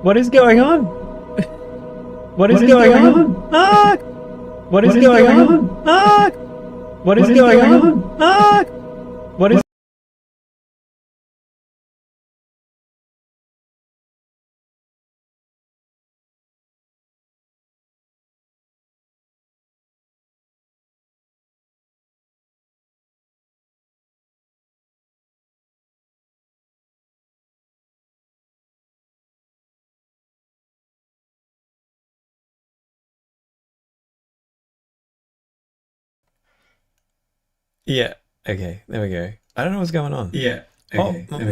What is going on? What is going on? Ah! What is going on? Ah! What is going on? Ah! What is Yeah. Okay. There we go. I don't know what's going on. Yeah. Oh, Okay.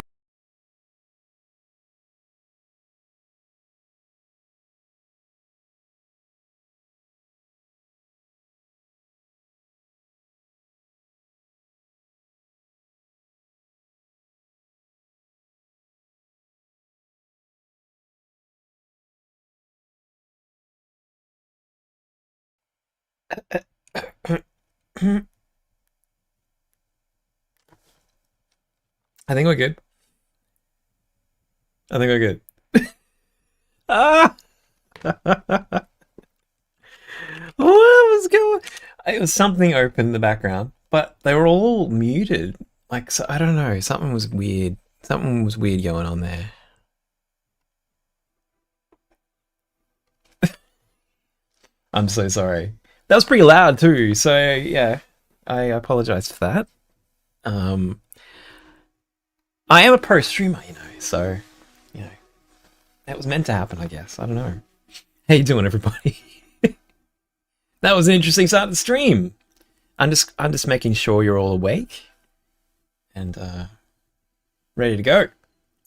I think we're good. I think we're good. Ah! What was going? It was something open in the background, but they were all muted. Like, so I don't know. Something was weird. Something was weird going on there. I'm so sorry. That was pretty loud too. So yeah, I apologize for that. Um, I am a pro streamer, so you know that was meant to happen. I guess I don't know. How you doing, everybody? That was an interesting start to the stream. I'm just making sure you're all awake and ready to go.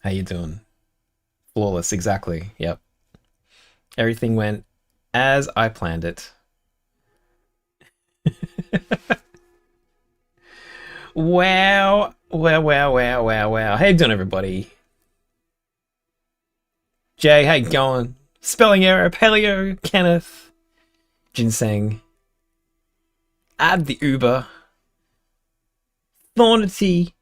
How you doing? Flawless, exactly. Yep. Everything went as I planned it. Wow. Wow, wow, wow, wow, wow. How you doing, everybody? Jay, how you going? Spelling error, Paleo, Kenneth, Ginseng, Add the Uber, Thornity,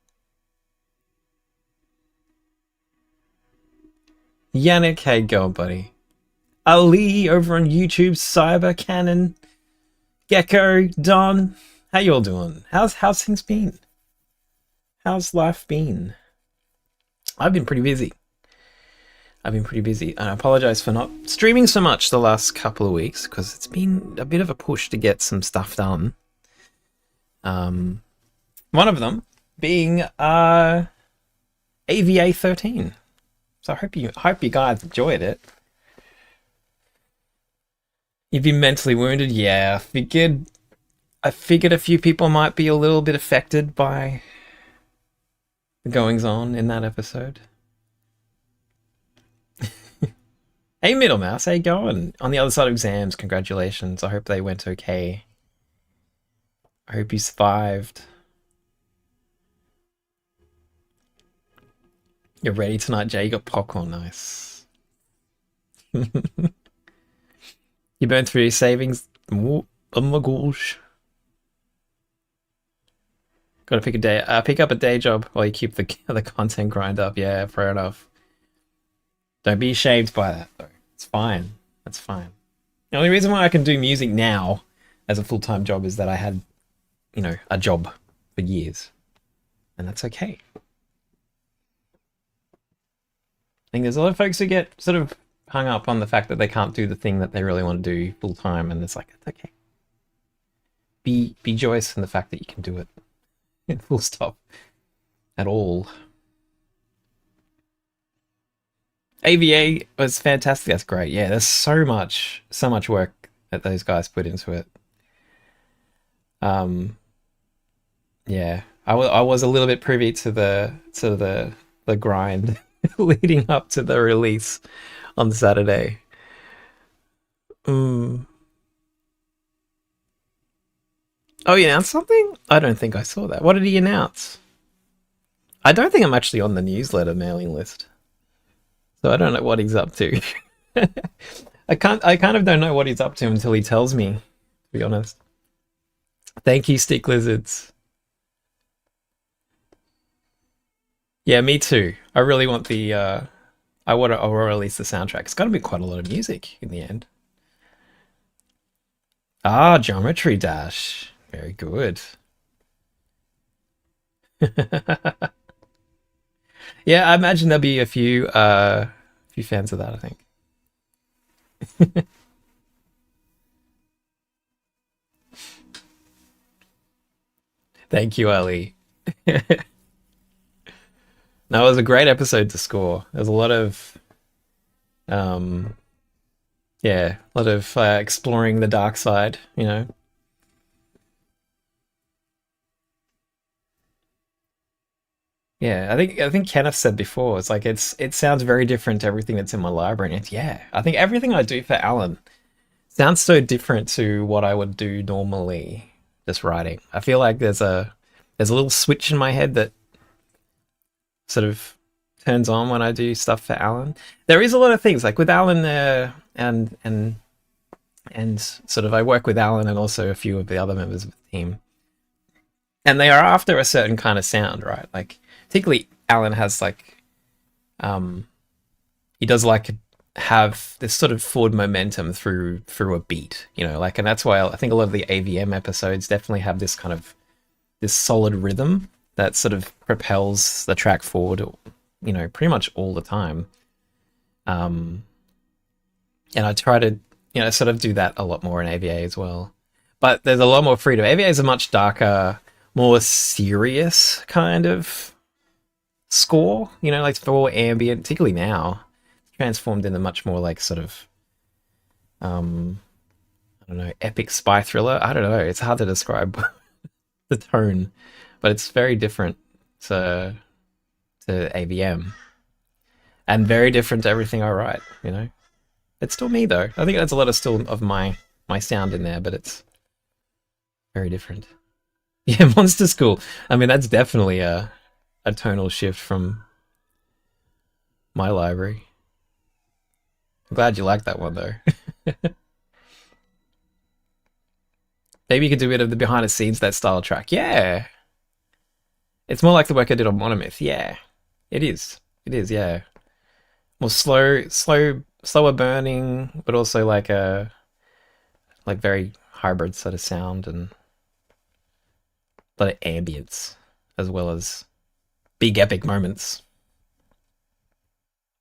Yannick, how you going, buddy? Ali over on YouTube, Cyber Cannon, Gecko, Don, how you all doing? How's things been? How's life been? I've been pretty busy. And I apologize for not streaming so much the last couple of weeks because it's been a bit of a push to get some stuff done. One of them being AVA 13. So I hope you guys enjoyed it. You've been mentally wounded, yeah. I figured a few people might be a little bit affected by the goings on in that episode. Hey, Middle Mouse, how you going? On the other side of exams, congratulations. I hope they went okay. I hope you survived. You're ready tonight, Jay. You got popcorn, nice. You burned through your savings. Oh my gosh. Got to pick up a day job while you keep the content grind up. Yeah, fair enough. Don't be ashamed by that, though. It's fine. That's fine. The only reason why I can do music now as a full-time job is that I had, a job for years. And that's okay. I think there's a lot of folks who get sort of hung up on the fact that they can't do the thing that they really want to do full-time, and it's like, it's okay. Be joyous in the fact that you can do it. Full stop. At all. AVA was fantastic. That's great. Yeah, there's so much work that those guys put into it. Yeah, I was a little bit privy to the grind leading up to the release on Saturday. Oh, he announced something? I don't think I saw that. What did he announce? I don't think I'm actually on the newsletter mailing list. So I don't know what he's up to. I kind of don't know what he's up to until he tells me, to be honest. Thank you, Stick Lizards. Yeah, me too. I really want the I will release the soundtrack. It's got to be quite a lot of music in the end. Ah, Geometry Dash. Very good. Yeah, I imagine there'll be a few fans of that, I think. Thank you, Ali. No, it was a great episode to score. There's a lot of um yeah, a lot of exploring the dark side, you know. Yeah, I think Kenneth said before, it's like it sounds very different to everything that's in my library. And it's, yeah, I think everything I do for Alan sounds so different to what I would do normally just writing. I feel like there's a little switch in my head that sort of turns on when I do stuff for Alan. There is a lot of things like with Alan there and sort of I work with Alan and also a few of the other members of the team. And they are after a certain kind of sound, right? Like particularly Alan has like um he does like have this sort of forward momentum through a beat, you know, like, and that's why I think a lot of the AVM episodes definitely have this kind of this solid rhythm that sort of propels the track forward, you know, pretty much all the time. Um, and I try to, you know, sort of do that a lot more in AVA as well. But there's a lot more freedom. AVA is a much darker, more serious kind of score, you know, like for ambient, particularly now, transformed into much more like sort of, um, I don't know, epic spy thriller. I don't know. It's hard to describe the tone, but it's very different to AVM and very different to everything I write. You know, it's still me though. I think there's a lot of still of my sound in there, but it's very different. Yeah, Monster School. I mean, that's definitely a tonal shift from my library. I'm glad you like that one though. Maybe you could do a bit of the behind the scenes that style track. Yeah, it's more like the work I did on Monomyth. Yeah, it is. It is. Yeah, more slower burning, but also like a like very hybrid sort of sound and a lot of ambience as well as big epic moments.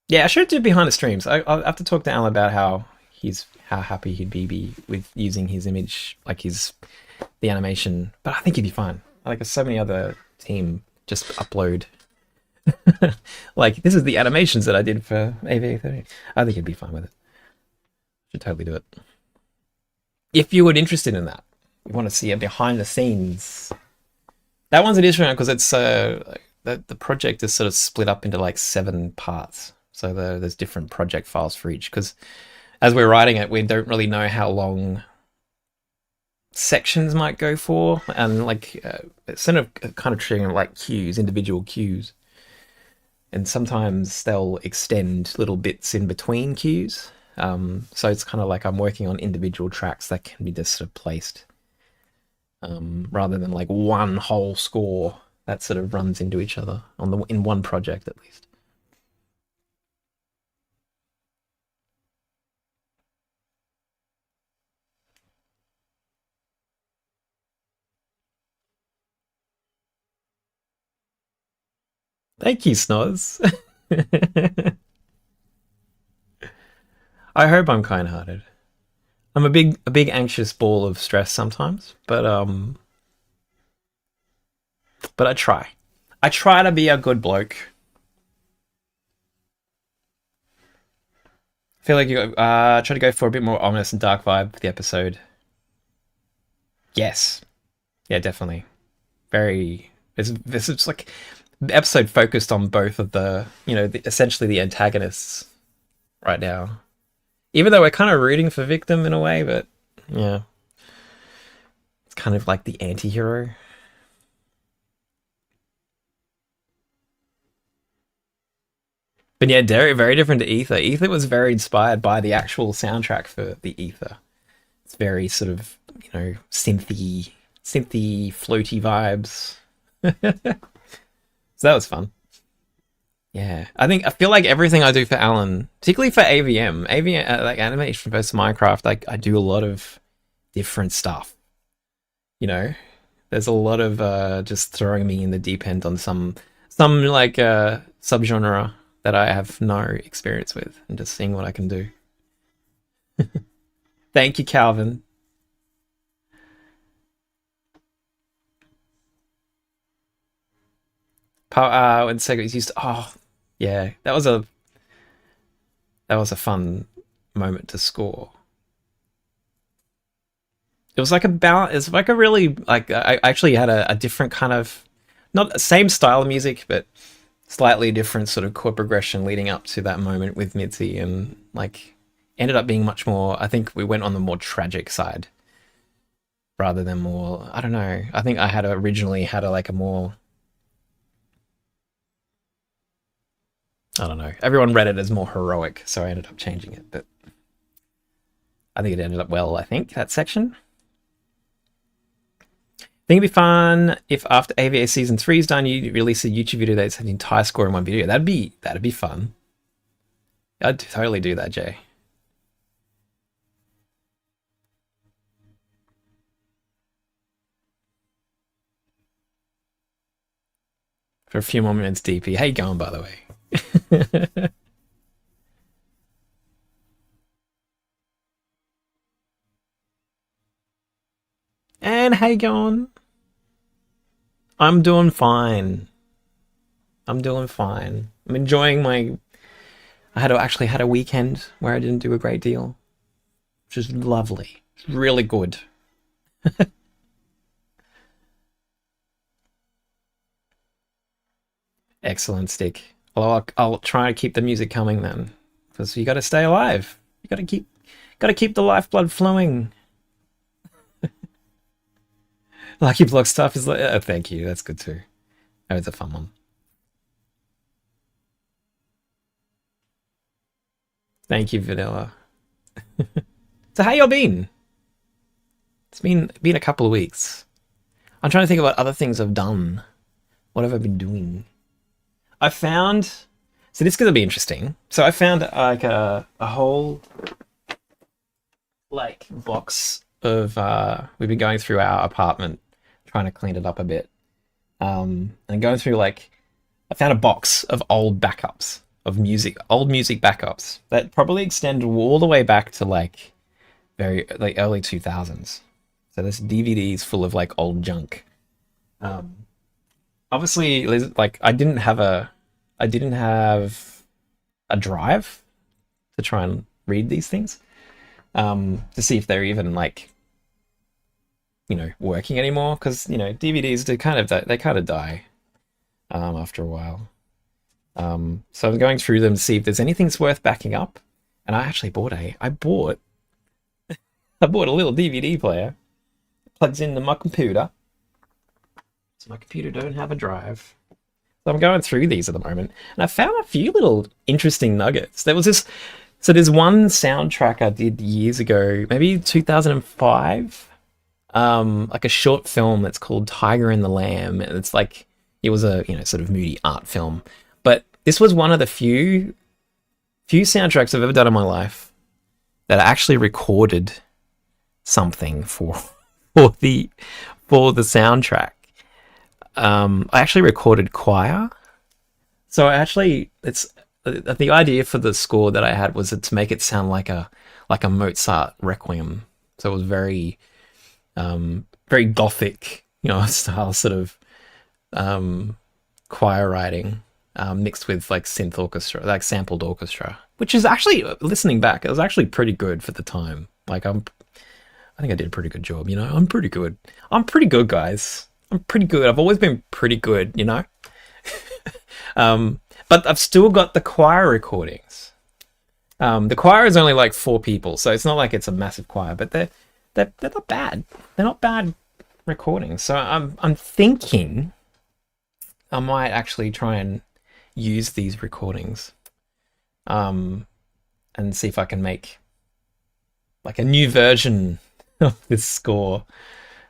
Yeah, I should do behind the streams. I'll have to talk to Alan about how happy he'd be with using his image, like his the animation. But I think he'd be fine. Like so many other team just upload. Like this is the animations that I did for AVA30. I think he'd be fine with it. Should totally do it. If you were interested in that, you want to see a behind the scenes. That one's an issue because it's the project is sort of split up into like 7 parts. So there's different project files for each because as we're writing it, we don't really know how long sections might go for, and like it's sort of kind of treating it like cues, individual cues, and sometimes they'll extend little bits in between cues. So it's kind of like I'm working on individual tracks that can be just sort of placed, rather than like one whole score that sort of runs into each other on the in one project at least. Thank you, Snoz. I hope I'm kind-hearted. I'm a big anxious ball of stress sometimes, but I try. I try to be a good bloke. I feel like you try to go for a bit more ominous and dark vibe for the episode. Yes, yeah, definitely. Very. This is like the episode focused on both of the, you know, essentially the antagonists right now. Even though we're kind of rooting for Victim in a way, but yeah, it's kind of like the anti-hero. But yeah, very different to Ether. Ether was very inspired by the actual soundtrack for the Ether. It's very sort of, you know, synthy, floaty vibes. So that was fun. Yeah, I feel like everything I do for Alan, particularly for AVM, like animation versus Minecraft, like I do a lot of different stuff. You know, there's a lot of just throwing me in the deep end on some like subgenre that I have no experience with, and just seeing what I can do. Thank you, Calvin. When Sega used to, oh yeah, that was a fun moment to score. It was like a balance. It's like a really like I actually had a different kind of not the same style of music, but slightly different sort of chord progression leading up to that moment with Mitzi, and like ended up being much more. I think we went on the more tragic side rather than more. I don't know. I think I had originally had a like a more. I don't know. Everyone read it as more heroic, so I ended up changing it. But I think it ended up well. I think that section. I think it'd be fun if after AVA season 3 is done, you release a YouTube video that's the entire score in one video. That'd be fun. I'd totally do that, Jay. For a few more minutes, DP. How you going, by the way? And how you going? I'm doing fine. I'm doing fine. I'm enjoying my. Actually had a weekend where I didn't do a great deal, which is lovely. It's really good. Excellent, Stick. Well, I'll try to keep the music coming then, because you got to stay alive. You got to keep the lifeblood flowing. Lucky Block stuff is like, oh, thank you. That's good too. That was a fun one. Thank you, Vanilla. So how you been? It's been a couple of weeks. I'm trying to think about other things I've done. What have I been doing? I found. So this is gonna be interesting. So I found like a whole like box of we've been going through our apartment, trying to clean it up a bit. And going through like I found a box of old backups of music, old music backups that probably extend all the way back to like very like early 2000s. So this DVDs full of like old junk. Um, Obviously, like I didn't have a drive to try and read these things to see if they're even like working anymore, because DVDs they kind of die after a while. So I'm going through them to see if there's anything's worth backing up. And I actually I bought a little DVD player. Plugs into my computer. So my computer don't have a drive. So I'm going through these at the moment, and I found a few little interesting nuggets. There's one soundtrack I did years ago, maybe 2005, like a short film that's called Tiger and the Lamb, and it's like it was a sort of moody art film. But this was one of the few soundtracks I've ever done in my life that I actually recorded something for the for the soundtrack. I actually recorded choir. So it's the idea for the score that I had was to make it sound like a Mozart requiem. So it was very gothic, style sort of choir writing, mixed with like synth orchestra, like sampled orchestra, which is actually, listening back, it was actually pretty good for the time. Like I think I did a pretty good job. I'm pretty good. I'm pretty good, guys. I'm pretty good. I've always been pretty good. But I've still got the choir recordings. The choir is only like 4 people, so it's not like it's a massive choir, but they're not bad. They're not bad recordings. So I'm thinking I might actually try and use these recordings, and see if I can make like a new version of this score,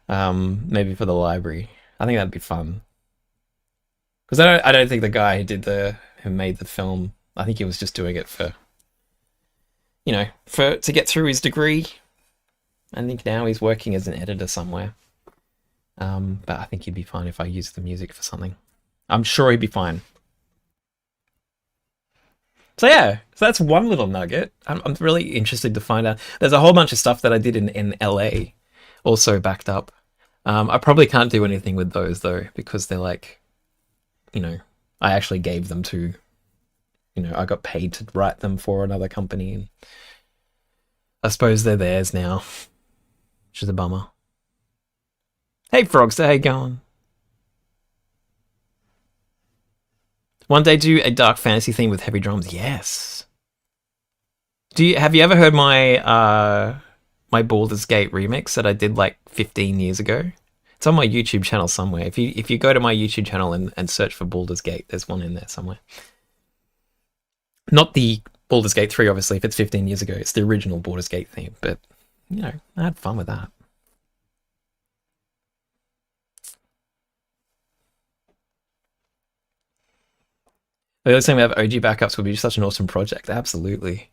maybe for the library. I think that'd be fun. Because I don't think the guy who who made the film. I think he was just doing it for, for to get through his degree. I think now he's working as an editor somewhere. But I think he'd be fine if I used the music for something. I'm sure he'd be fine. So yeah, so that's one little nugget. I'm really interested to find out. There's a whole bunch of stuff that I did in LA, also backed up. I probably can't do anything with those though, because they're like, I actually gave them to, I got paid to write them for another company, and I suppose they're theirs now, which is a bummer. Hey Frogster, how you going? One day do a dark fantasy theme with heavy drums. Yes. Have you ever heard my Baldur's Gate remix that I did like 15 years ago? It's on my YouTube channel somewhere. If you go to my YouTube channel and search for Baldur's Gate, there's one in there somewhere. Not the Baldur's Gate 3, obviously, if it's 15 years ago. It's the original Baldur's Gate theme, but I had fun with that. The other thing we have OG backups would be such an awesome project. Absolutely.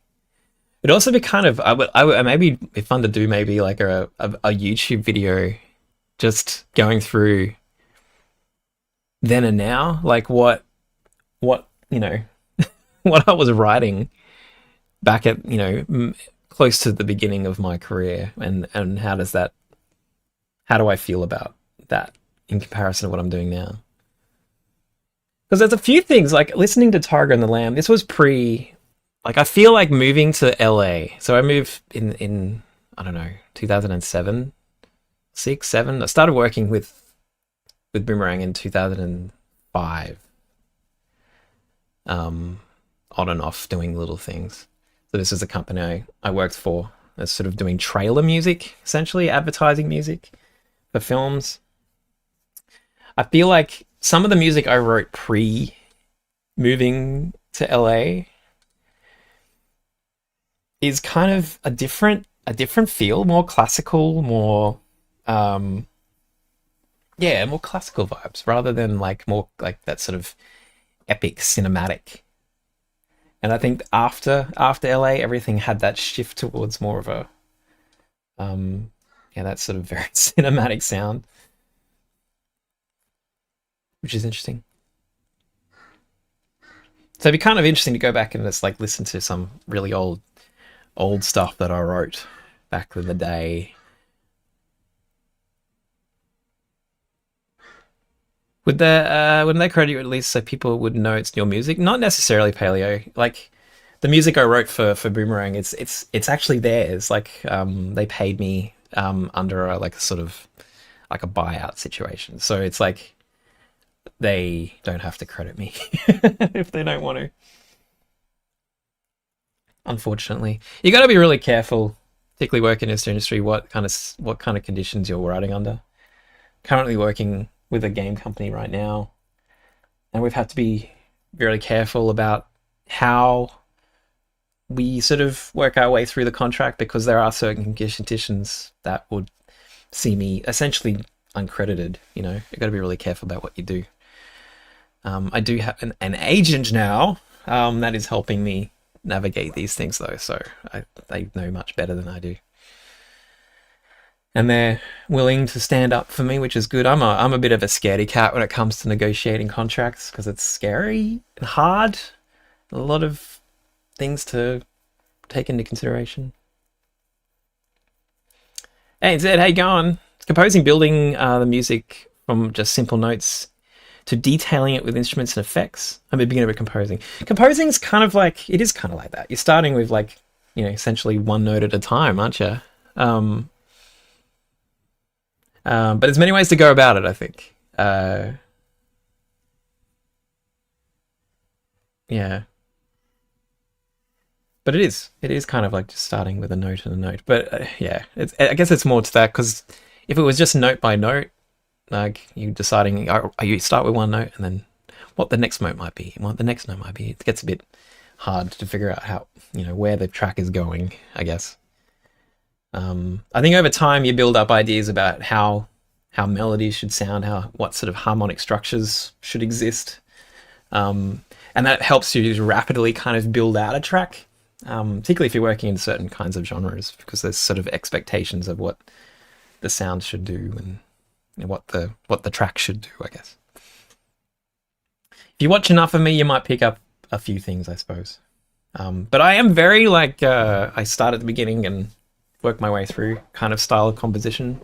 It'd also be kind of, I would maybe be fun to do maybe like a YouTube video just going through then and now, like what what I was writing back at, close to the beginning of my career, and how do I feel about that in comparison to what I'm doing now? Because there's a few things, like listening to Tiger and the Lamb, this was I feel like moving to LA. So I moved in I don't know, 2007, 6, 7. I started working with Boomerang in 2005. On and off doing little things. So this is a company I worked for that's sort of doing trailer music, essentially advertising music for films. I feel like some of the music I wrote pre-moving to LA is kind of a different feel, more classical, more more classical vibes rather than like more like that sort of epic cinematic. And I think after LA, everything had that shift towards more of a that sort of very cinematic sound, which is interesting. So it'd be kind of interesting to go back and just like listen to some really old stuff that I wrote back in the day. Wouldn't they credit you at least so people would know it's your music? Not necessarily, Paleo. Like the music I wrote for Boomerang, it's actually theirs. Like they paid me under a sort of like a buyout situation. So it's like they don't have to credit me if they don't want to. Unfortunately, you got to be really careful, particularly working in this industry. What kind of conditions you're writing under. Currently working with a game company right now, and we've had to be very careful about how we sort of work our way through the contract, because there are certain conditions that would see me essentially uncredited. You've got to be really careful about what you do. I do have an agent now that is helping me navigate these things though, so they know much better than I do. And they're willing to stand up for me, which is good. I'm a bit of a scaredy cat when it comes to negotiating contracts, because it's scary and hard. A lot of things to take into consideration. Hey Zed, how you going? Composing, building the music from just simple notes to detailing it with instruments and effects. I'm a beginner at composing. Composing is kind of like that. You're starting with essentially one note at a time, aren't you? But there's many ways to go about it, I think. Yeah. But it is kind of like just starting with a note and a note. But I guess it's more to that, because if it was just note by note, like you deciding, you start with one note and then what the next note might be, it gets a bit hard to figure out how, where the track is going, I guess. I think over time you build up ideas about how melodies should sound, what sort of harmonic structures should exist. and that helps you to rapidly kind of build out a track, particularly if you're working in certain kinds of genres, because there's sort of expectations of what the sound should do and what the track should do, I guess. If you watch enough of me, you might pick up a few things, I suppose. But I am very like I start at the beginning and work my way through kind of style of composition.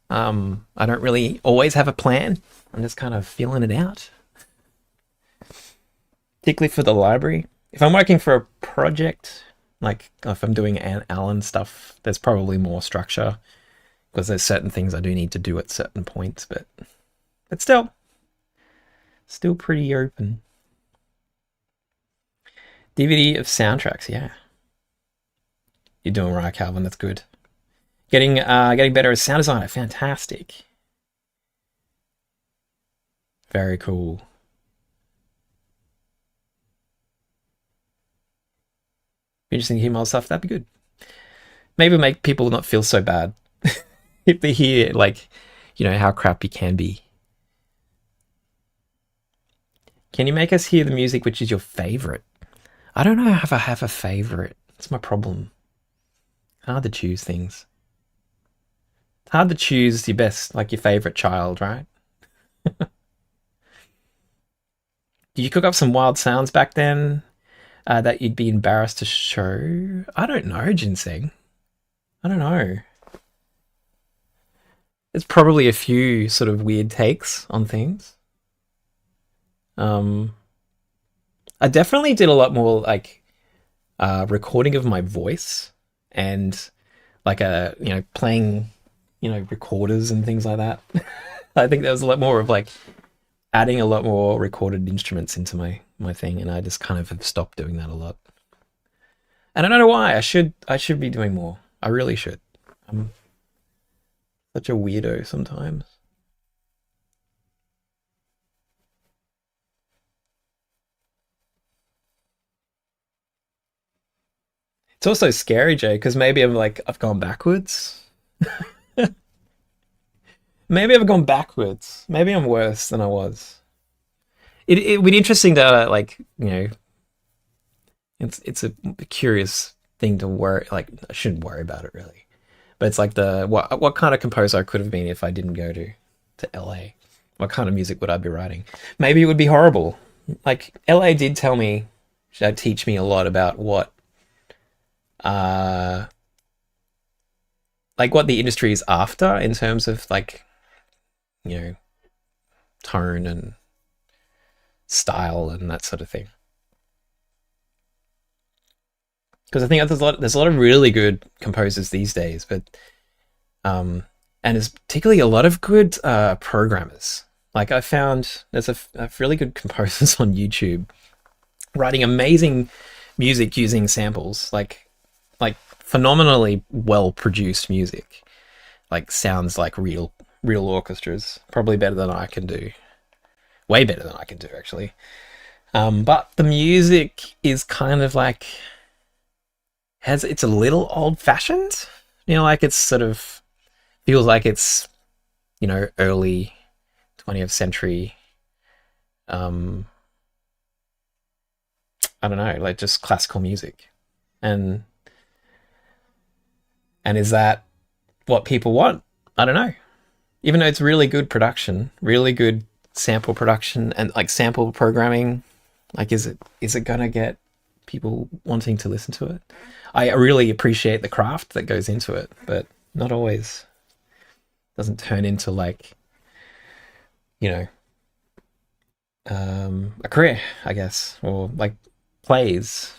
I don't really always have a plan. I'm just kind of feeling it out, particularly for the library. If I'm working for a project, like if I'm doing Alan stuff, there's probably more structure because there's certain things I do need to do at certain points, but still pretty open. DVD of soundtracks, yeah. You're doing right, Calvin. That's good. Getting better as sound designer, fantastic. Very cool. Interesting to hear more stuff. That'd be good. Maybe make people not feel so bad if they hear like, how crap you can be. Can you make us hear the music which is your favorite? I don't know if I have a favorite. That's my problem. Hard to choose things. It's hard to choose your best, like your favorite child, right? Did you cook up some wild sounds back then that you'd be embarrassed to show? I don't know, Ginseng. I don't know. There's probably a few sort of weird takes on things. I definitely did a lot more like recording of my voice and like playing recorders and things like that. I think there was a lot more of like adding a lot more recorded instruments into my thing, and I just kind of have stopped doing that a lot. And I don't know why. I should be doing more. I really should. I'm such a weirdo sometimes. It's also scary, Jay, because maybe I've gone backwards. Maybe I've gone backwards. Maybe I'm worse than I was. It would be interesting to it's a curious thing to worry. Like I shouldn't worry about it really, but it's like what kind of composer I could have been if I didn't go to LA. What kind of music would I be writing? Maybe it would be horrible. Like LA did teach me a lot about uh what the industry is after in terms of like you know tone and style and that sort of thing. Because I think there's a lot of really good composers these days, but and there's particularly a lot of good programmers. Like I found there's a really good composers on YouTube writing amazing music using samples, like phenomenally well produced music, like sounds like real orchestras, probably better than I can do, way better than I can do actually. But the music is kind of like it's a little old fashioned, like it's sort of feels like it's early 20th century. um I don't know, like just classical music. And and is that what people want? I don't know. Even though it's really good production, really good sample production and like sample programming, like is it gonna get people wanting to listen to it? I really appreciate the craft that goes into it, but not always doesn't turn into like you know a career, I guess, or like plays.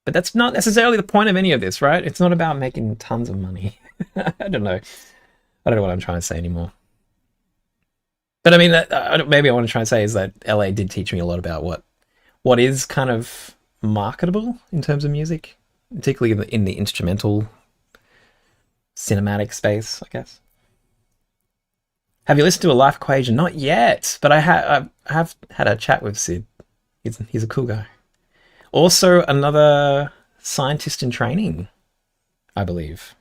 But that's not necessarily the point of any of this, right? It's not about making tons of money. I don't know. I don't know what I'm trying to say anymore. But I mean, maybe I want to try and say is that LA did teach me a lot about what is kind of marketable in terms of music, particularly in the instrumental cinematic space, I guess. Have you listened to A Life Equation? Not yet, but I have had a chat with Sid. He's a cool guy. Also, another scientist in training, I believe.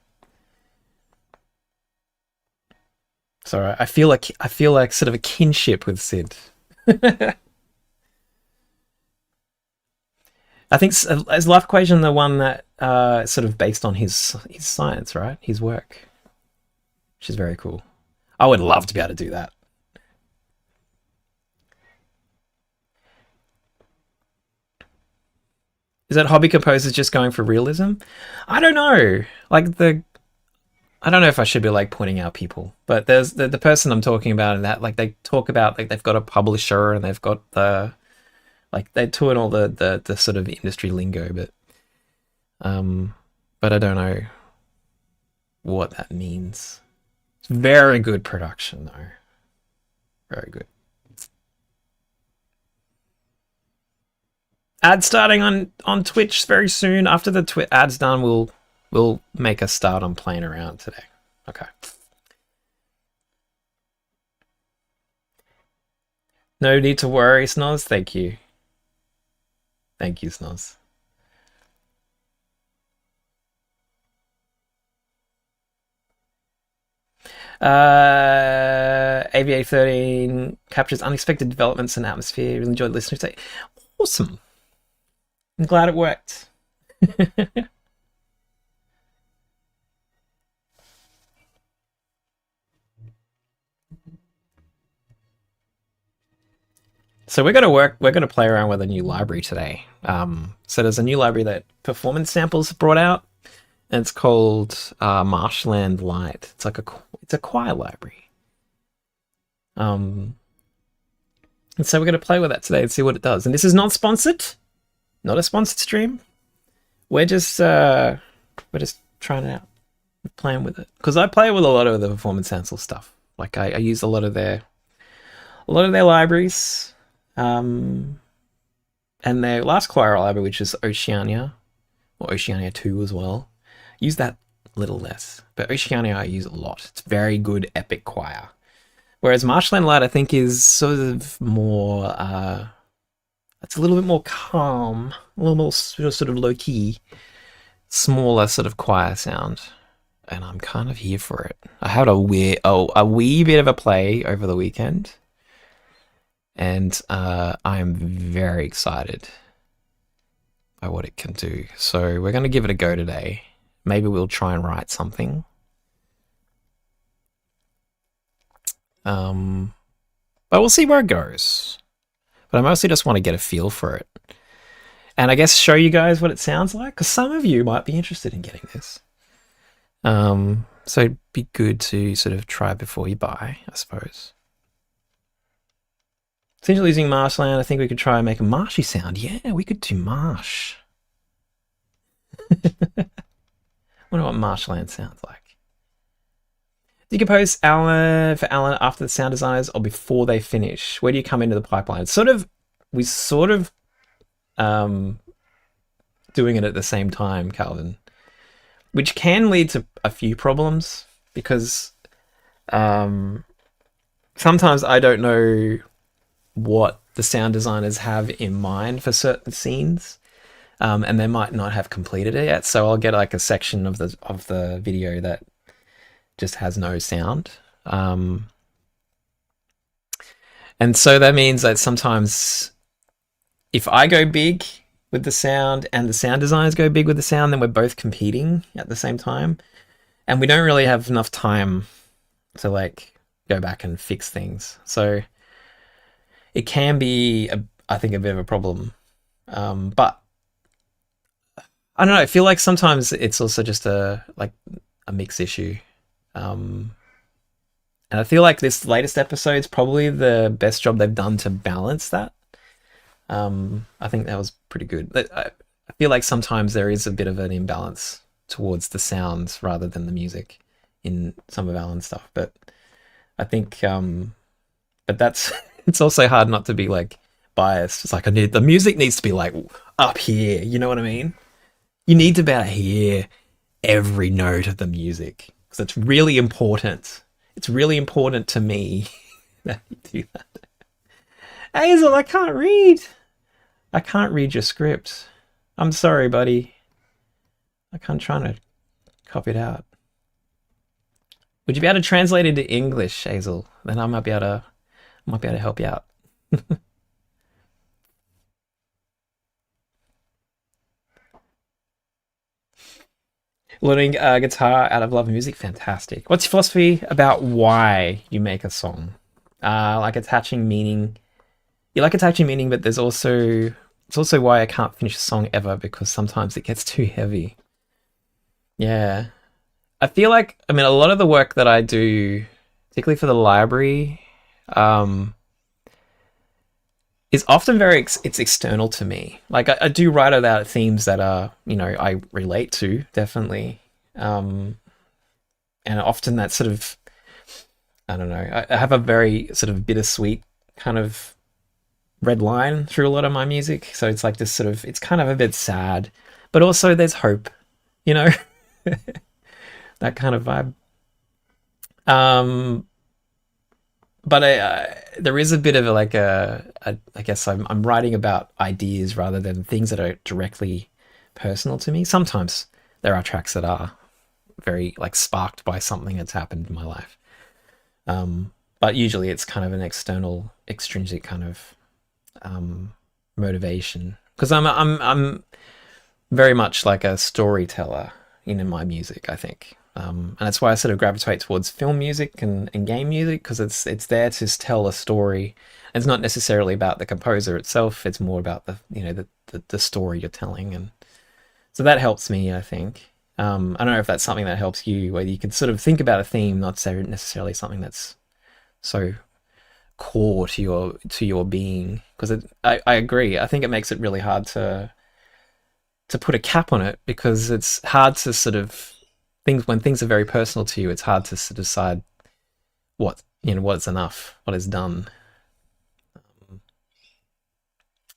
So I feel like sort of a kinship with Sid. I think is Life Equation the one that is sort of based on his science, right? His work, which is very cool. I would love to be able to do that. Is that hobby composers just going for realism? I don't know. I don't know if I should be like pointing out people, but there's the person I'm talking about, and that like they talk about like they've got a publisher and they've got the like they tour in all the sort of industry lingo, um, but I don't know what that means. It's very good production though, very good. Ad starting on Twitch very soon. After the ad's done, we'll make a start on playing around today. Okay. No need to worry, Snoz. Thank you. Thank you, Snoz. AVA 13 captures unexpected developments and atmosphere. Really enjoyed listening to it. Awesome. I'm glad it worked. So we're gonna play around with a new library today. So there's a new library that Performance Samples brought out, and it's called Marshland Lite. It's a choir library. And so we're gonna play with that today and see what it does. And this is not sponsored, not a sponsored stream. We're just trying it out, playing with it, because I play with a lot of the Performance Samples stuff. Like I use a lot of their libraries. And their last choir library, which is Oceania, or Oceania 2 as well, use that a little less. But Oceania I use a lot. It's very good epic choir. Whereas Marshland Lite I think is sort of more, it's a little bit more calm, a little more sort of low-key, smaller sort of choir sound. And I'm kind of here for it. I had a wee bit of a play over the weekend. And I'm very excited by what it can do. So we're going to give it a go today. Maybe we'll try and write something. But we'll see where it goes. But I mostly just want to get a feel for it. And I guess show you guys what it sounds like, because some of you might be interested in getting this. So it'd be good to sort of try before you buy, I suppose. Essentially using Marshland, I think we could try and make a marshy sound. Yeah, we could do marsh. Wonder what marshland sounds like. Do you compose Alan after the sound designers or before they finish? Where do you come into the pipeline? We sort of doing it at the same time, Calvin, which can lead to a few problems because sometimes I don't know what the sound designers have in mind for certain scenes, and they might not have completed it yet. So I'll get like a section of the video that just has no sound, and so that means that sometimes if I go big with the sound and the sound designers go big with the sound, then we're both competing at the same time, and we don't really have enough time to like go back and fix things. So it can be, I think, a bit of a problem. But I don't know. I feel like sometimes it's also just a mix issue. And I feel like this latest episode is probably the best job they've done to balance that. I think that was pretty good. I feel like sometimes there is a bit of an imbalance towards the sounds rather than the music in some of Alan's stuff. But I think, but that's... It's also hard not to be like biased. It's like the music needs to be like up here. You know what I mean? You need to be able to hear every note of the music because it's really important. It's really important to me that you do that. Hazel, I can't read. I can't read your script. I'm sorry, buddy. I'm trying to copy it out. Would you be able to translate it into English, Hazel? Then I might be able to help you out. Learning guitar out of love of music, fantastic. What's your philosophy about why you make a song? Like attaching meaning. You like attaching meaning, but there's also it's also why I can't finish a song ever because sometimes it gets too heavy. Yeah, I feel like I mean a lot of the work that I do, particularly for the library, um, is often it's external to me. Like I do write about themes that are I relate to definitely, um, and often that sort of I don't know. I have a very sort of bittersweet kind of red line through a lot of my music, so it's like this sort of it's kind of a bit sad, but also there's hope, you know, that kind of vibe. Um, but there is a bit of I guess I'm writing about ideas rather than things that are directly personal to me. Sometimes there are tracks that are very like sparked by something that's happened in my life. But usually it's kind of an external, extrinsic kind of motivation because I'm very much like a storyteller in my music, I think. And that's why I sort of gravitate towards film music and game music because it's there to tell a story. It's not necessarily about the composer itself. It's more about the story you're telling, and so that helps me. I think. I don't know if that's something that helps you, where you can sort of think about a theme, not necessarily something that's so core to your being. Because I agree. I think it makes it really hard to put a cap on it because it's hard to sort of things when things are very personal to you. It's hard to decide what's enough, what is done.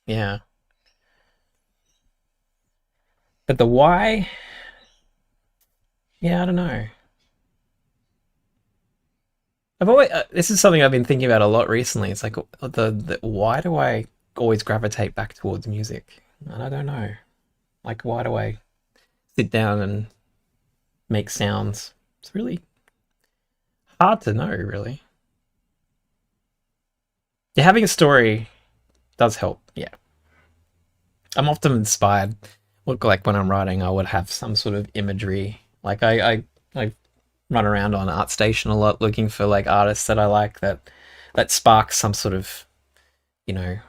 Yeah, but the why, yeah, I don't know. I've always this is something I've been thinking about a lot recently. It's like the why do I always gravitate back towards music? And I don't know. Like why do I sit down and make sounds? It's really hard to know, really. Yeah, having a story does help. Yeah, I'm often inspired. Look, like when I'm writing, I would have some sort of imagery. Like I run around on ArtStation a lot, looking for like artists that I like that sparks some sort of you know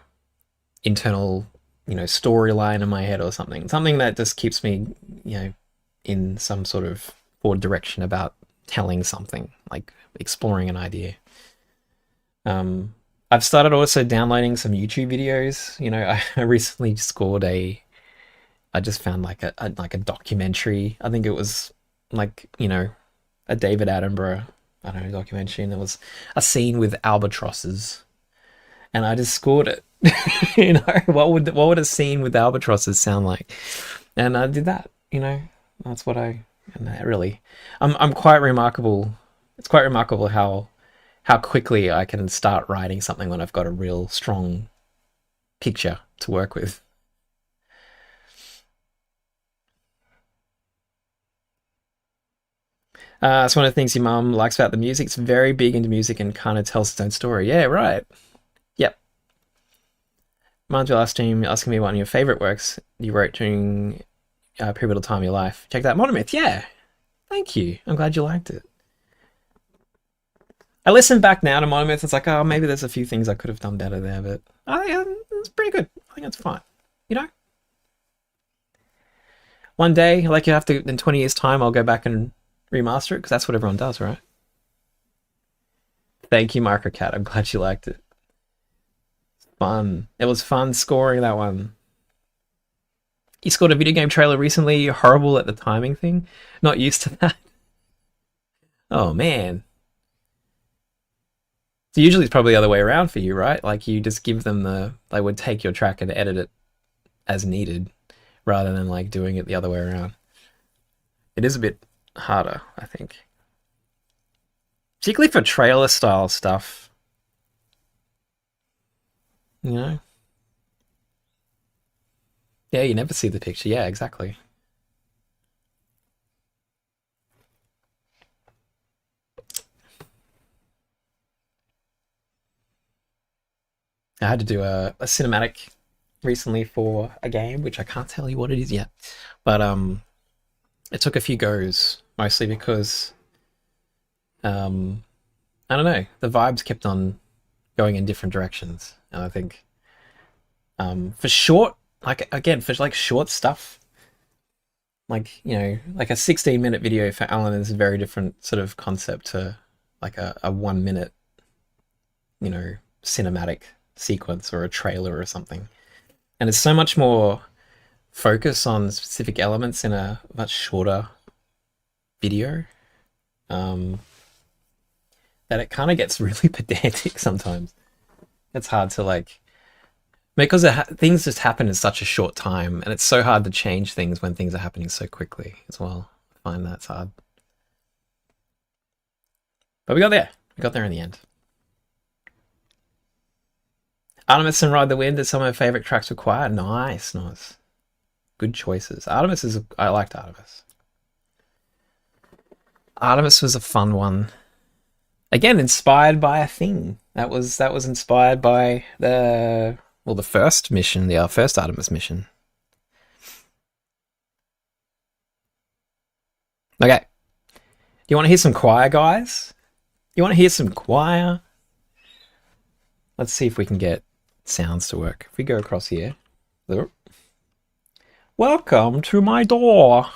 internal storyline in my head or something that just keeps me in some sort of forward direction about telling something, like exploring an idea. Um, I've started also downloading some YouTube videos. I recently scored I just found like a documentary. I think it was like a David Attenborough, I don't know, documentary, and there was a scene with albatrosses, and I just scored it. What would a scene with albatrosses sound like? And I did that. That's what I and that really, I'm quite remarkable. It's quite remarkable how quickly I can start writing something when I've got a real strong picture to work with. It's one of the things your mum likes about the music. It's very big into music and kind of tells its own story. Yeah, right. Yep. Mine's your last stream asking me one of your favorite works you wrote during a pivotal time in your life. Check that Monomyth. Yeah, thank you. I'm glad you liked it. I listen back now to Monomyth. It's like, oh, maybe there's a few things I could have done better there, but it's pretty good. I think it's fine. You know, one day, like you have to, in 20 years' time, I'll go back and remaster it because that's what everyone does, right? Thank you, Microcat. I'm glad you liked it. Fun. It was fun scoring that one. You scored a video game trailer recently. You're horrible at the timing thing. Not used to that. Oh man. So usually it's probably the other way around for you, right? Like you just give them they would take your track and edit it as needed rather than like doing it the other way around. It is a bit harder, I think. Particularly for trailer style stuff. You know? Yeah, you never see the picture. Yeah, exactly. I had to do a cinematic recently for a game, which I can't tell you what it is yet. But it took a few goes, mostly because um, I don't know, the vibes kept on going in different directions, and I think for short, like again for like short stuff, like like a 16-minute video for Alan is a very different sort of concept to like a 1 minute cinematic sequence or a trailer or something, and it's so much more focus on specific elements in a much shorter video, um, that it kind of gets really pedantic sometimes. It's hard to like because things just happen in such a short time, and it's so hard to change things when things are happening so quickly as well. I find that's hard, but we got there. We got there in the end. Artemis and Ride the Wind are some of my favorite tracks with choir. Nice, nice. Good choices. I liked Artemis. Artemis was a fun one. Again, inspired by a thing. That was inspired by the first mission, the first Artemis mission. Okay. Do you want to hear some choir, guys? You want to hear some choir? Let's see if we can get sounds to work. If we go across here. Welcome to my door.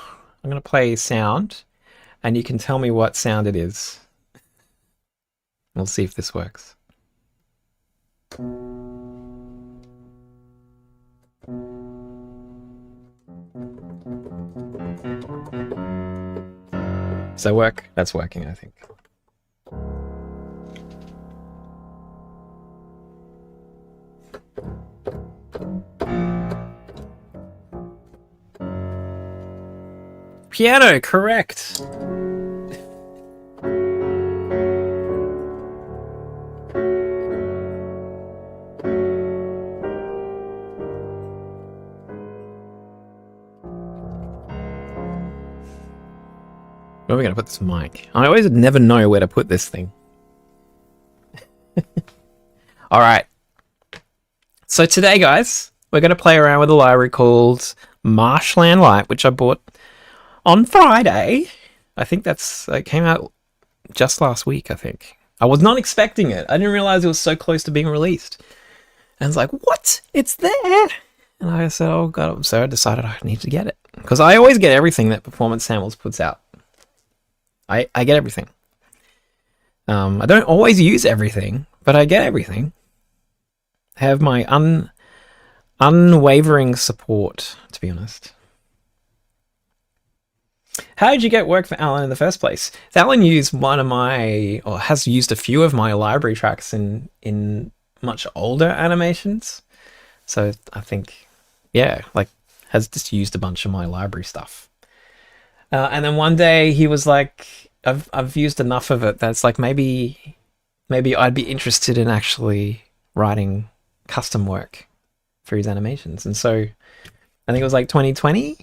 I'm going to play sound, and you can tell me what sound it is. We'll see if this works. Does that work? That's working, I think. Piano, correct. Where are we going to put this mic? I always never know where to put this thing. All right. So today, guys, we're going to play around with a library called Marshland Lite, which I bought on Friday. I think it came out just last week, I think. I was not expecting it. I didn't realize it was so close to being released. And I was like, what? It's there. And I said, oh, God. So I decided I need to get it. Because I always get everything that Performance Samples puts out. I get everything. I don't always use everything, but I get everything. I have my unwavering support, to be honest. How did you get work for Alan in the first place? Alan used has used a few of my library tracks in much older animations. So I think, has just used a bunch of my library stuff. And then one day he was like, I've used enough of it that's like maybe I'd be interested in actually writing custom work for his animations. And so I think it was like 2020.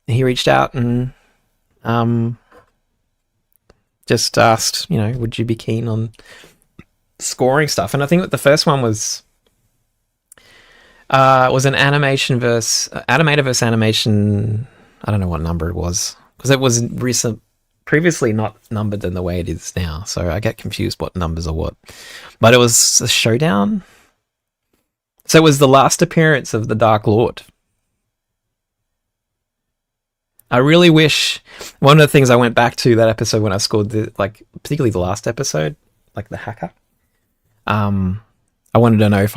He reached out and just asked, would you be keen on scoring stuff? And I think that the first one was an animation versus animation. I don't know what number it was, because it was previously not numbered in the way it is now. So I get confused what numbers are what. But it was a showdown. So it was the last appearance of the Dark Lord. I really wish, one of the things I went back to that episode when I scored particularly the last episode, like the hacker. I wanted to know if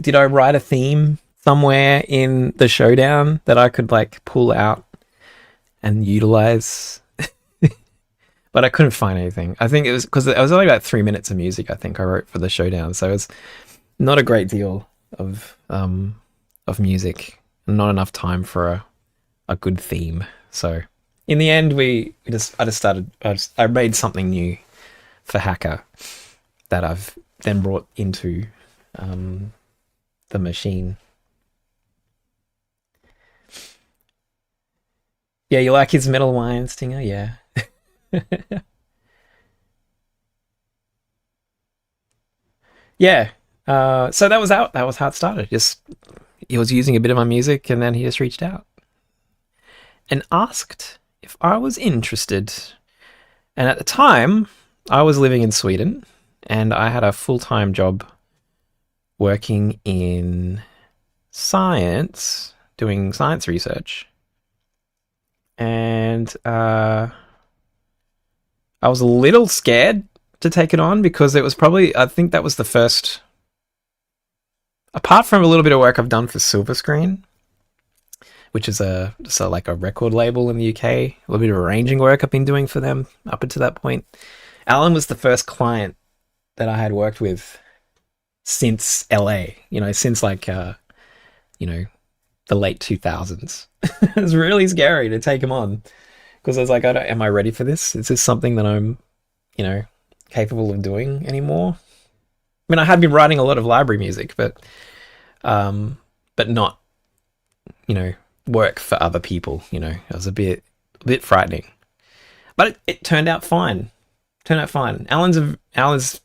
did I write a theme somewhere in the showdown that I could pull out and utilize, but I couldn't find anything. I think it was because it was only about 3 minutes of music I think I wrote for the showdown, so it's not a great deal of music, not enough time for a good theme. So in the end, I made something new for Hacker that I've then brought into the machine. Yeah, you like his metal wine stinger? Yeah. Yeah. So that was out. That was how it started. Just he was using a bit of my music, and then he just reached out and asked if I was interested. And at the time, I was living in Sweden and I had a full time job working in science, doing science research. And I was a little scared to take it on because it was probably, I think that was the first, apart from a little bit of work I've done for Silver Screen, which is like a record label in the UK, a little bit of arranging work I've been doing for them up until that point. Alan was the first client that I had worked with since LA, since like, you know, the late 2000s. It was really scary to take him on because I was like, am I ready for this? Is this something that I'm, you know, capable of doing anymore? I mean, I had been writing a lot of library music, but not, work for other people. It was a bit frightening, but it turned out fine. Turned out fine. Alan's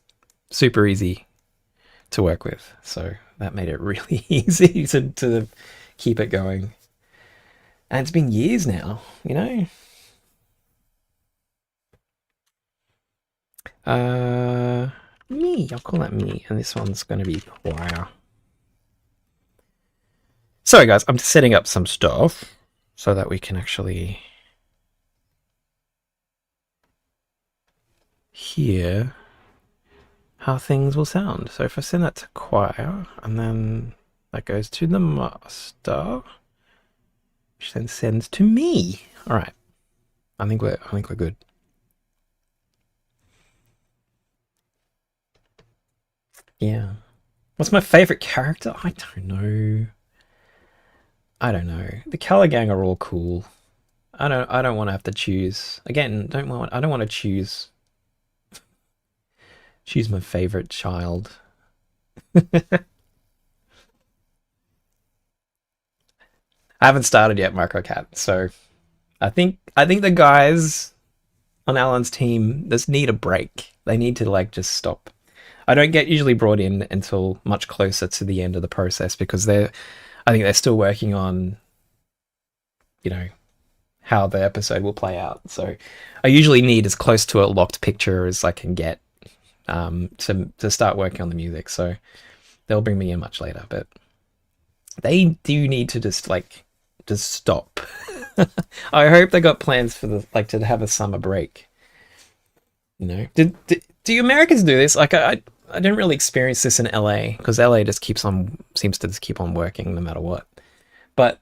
super easy to work with, so that made it really easy to keep it going. And it's been years now, Uh, me. I'll call that me, and this one's going to be choir. Sorry, guys. I'm setting up some stuff so that we can actually hear how things will sound. So if I send that to choir, and then that goes to the master, which then sends to me. All right. I think we're good. Yeah. What's my favorite character? I don't know. The Color Gang are all cool. I don't want to have to choose. Again, I don't want to choose my favorite child. I haven't started yet, Microcat. So I think the guys on Alan's team just need a break. They need to like just stop. I don't get usually brought in until much closer to the end of the process because I think they're still working on, you know, how the episode will play out. So I usually need as close to a locked picture as I can get to start working on the music. So they'll bring me in much later, but they do need to just stop. I hope they got plans for to have a summer break. Do you Americans do this? Like I didn't really experience this in LA because LA just seems to just keep on working no matter what. But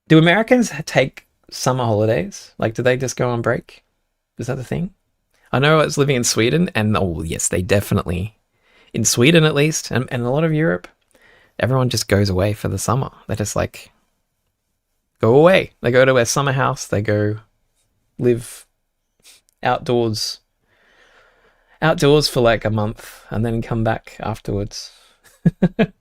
do Americans take summer holidays? Like, do they just go on break? Is that the thing? I know I was living in Sweden, and oh yes, they definitely, in Sweden at least, and a lot of Europe, everyone just goes away for the summer. They just like go away. They go to a summer house. They go live outdoors for like a month and then come back afterwards. Do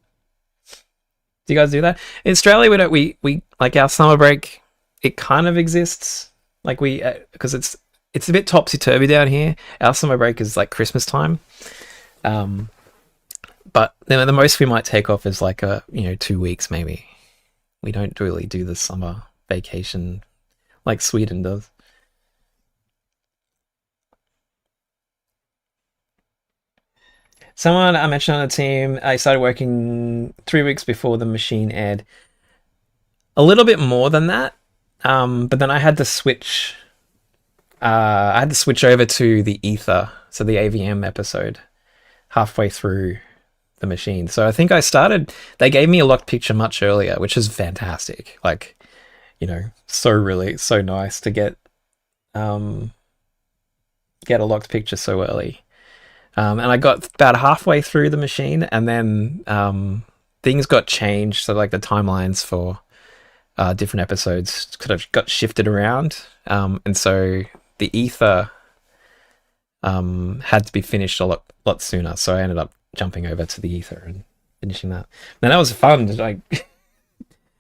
you guys do that? In Australia, we don't. We like our summer break. It kind of exists. Like because it's a bit topsy turvy down here. Our summer break is like Christmas time. But then the most we might take off is like 2 weeks maybe. We don't really do the summer vacation like Sweden does. Someone I mentioned on the team, I started working 3 weeks before the machine aired. A little bit more than that, but then I had to switch. I had to switch over to the Ether, so the AVM episode, halfway through the machine. So I think I started. They gave me a locked picture much earlier, which is fantastic. Like, so nice to get a locked picture so early. And I got about halfway through the machine, and then things got changed. So like the timelines for different episodes could have got shifted around, and so the Ether had to be finished a lot sooner. So I ended up jumping over to the Ether and finishing that. Now that was fun to like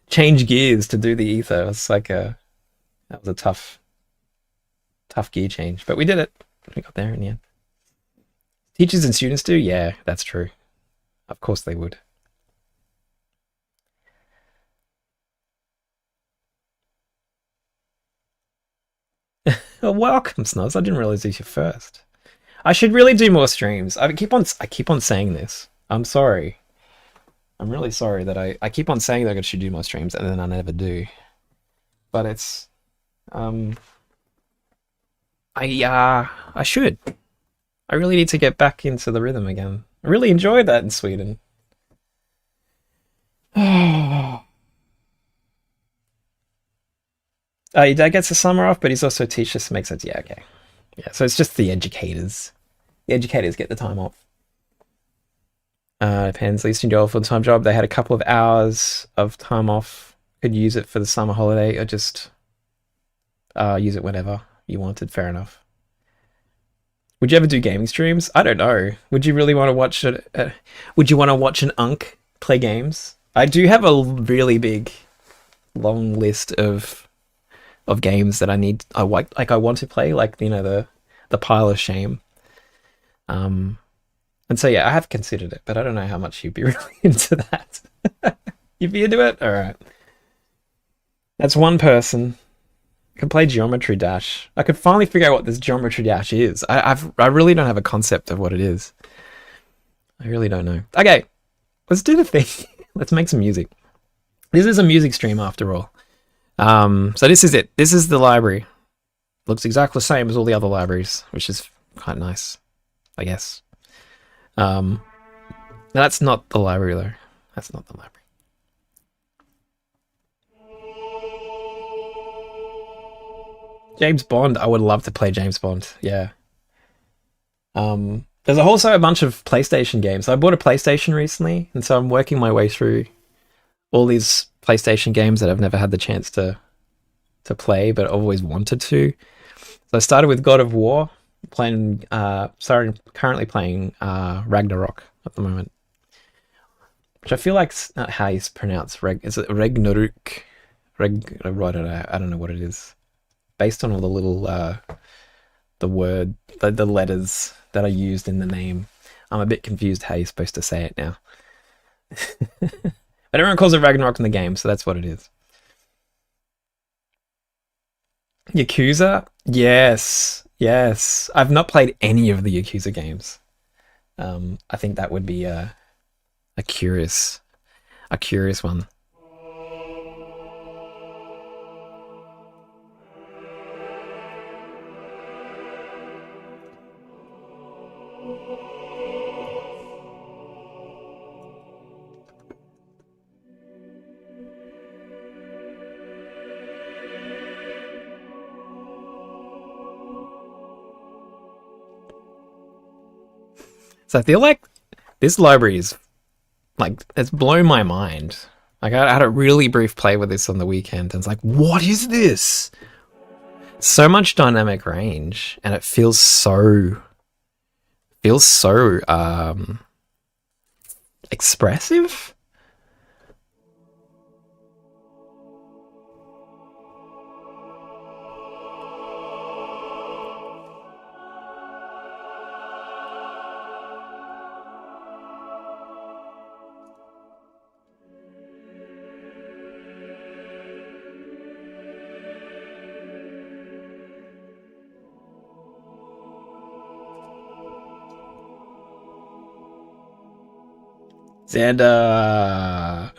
change gears to do the Ether. It was like that was a tough gear change, but we did it. We got there in the end. Teachers and students do? Yeah, that's true. Of course they would. Oh, welcome, Snuzz. I didn't realize these were first. I should really do more streams. I keep on saying this. I'm sorry. I'm really sorry that I keep on saying that I should do more streams and then I never do. But it's um I should. I really need to get back into the rhythm again. I really enjoyed that in Sweden. Your dad gets the summer off, but he's also a teacher, so makes sense. Yeah, okay. Yeah, so it's just the educators. The educators get the time off. Depends. At least in your full-time job, they had a couple of hours of time off. Could use it for the summer holiday, or just use it whenever you wanted. Fair enough. Would you ever do gaming streams? I don't know. Would you really want to watch it? Would you want to watch an unk play games? I do have a really big, long list of games that I want to play, like, you know, the pile of shame. And so yeah, I have considered it, but I don't know how much you'd be really into that. You'd be into it? All right. That's one person. I can play Geometry Dash. I could finally figure out what this Geometry Dash is. I really don't have a concept of what it is. I really don't know. Okay, let's do the thing. Let's make some music. This is a music stream after all. So this is it. This is the library. Looks exactly the same as all the other libraries, which is quite nice, I guess. That's not the library though. That's not the library. James Bond. I would love to play James Bond. Yeah. There's also a bunch of PlayStation games. I bought a PlayStation recently, and so I'm working my way through all these PlayStation games that I've never had the chance to play, but I've always wanted to. So I started with God of War, currently playing Ragnarok at the moment, which I feel like's not how you pronounce is it Ragnarok? I don't know what it is. Based on all the little the letters that are used in the name, I'm a bit confused how you're supposed to say it now. But everyone calls it Ragnarok in the game, so that's what it is. Yakuza? Yes. I've not played any of the Yakuza games. I think that would be a curious one. So I feel like this library is like, it's blown my mind. Like, I had a really brief play with this on the weekend, and it's like, what is this? So much dynamic range, and it feels so expressive. Xander.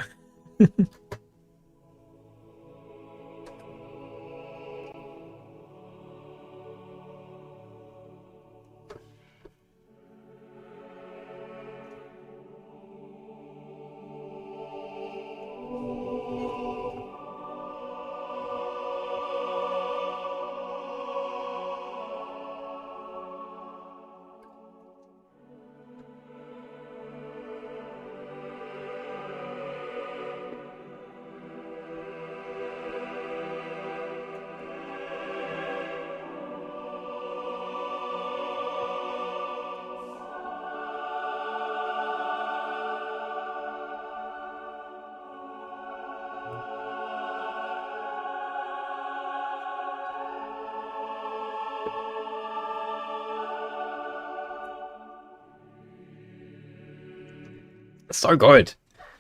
So good.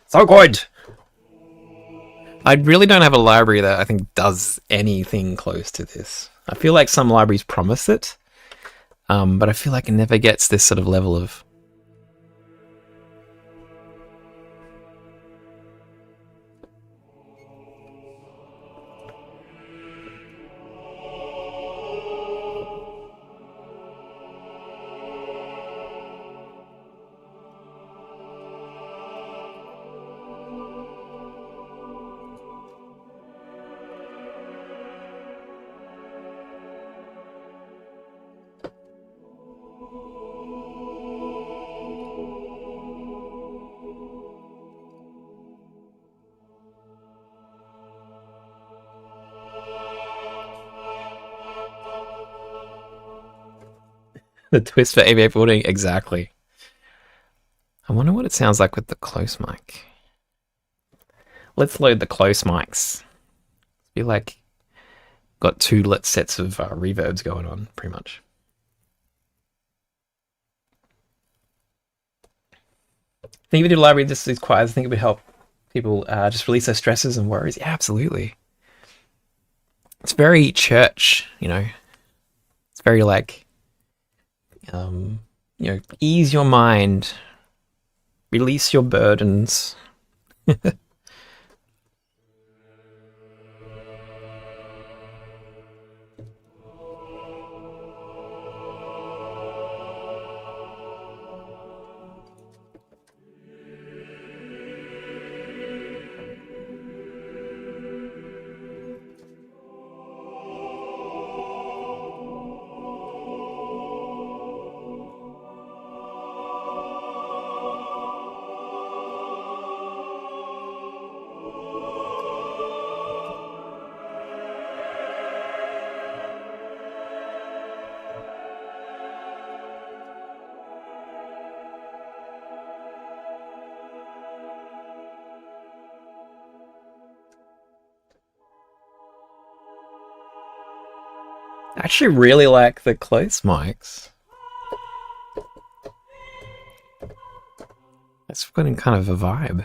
So good. I really don't have a library that I think does anything close to this. I feel like some libraries promise it, but I feel like it never gets this sort of level of... The twist for AV boarding, exactly. I wonder what it sounds like with the close mic. Let's load the close mics. I feel like got two sets of reverbs going on, pretty much. Think with your library, this is quiet. I think it would help people just release their stresses and worries. Yeah, absolutely. It's very church, you know. It's very like, you know, ease your mind, release your burdens. I actually really like the close mics. It's getting kind of a vibe.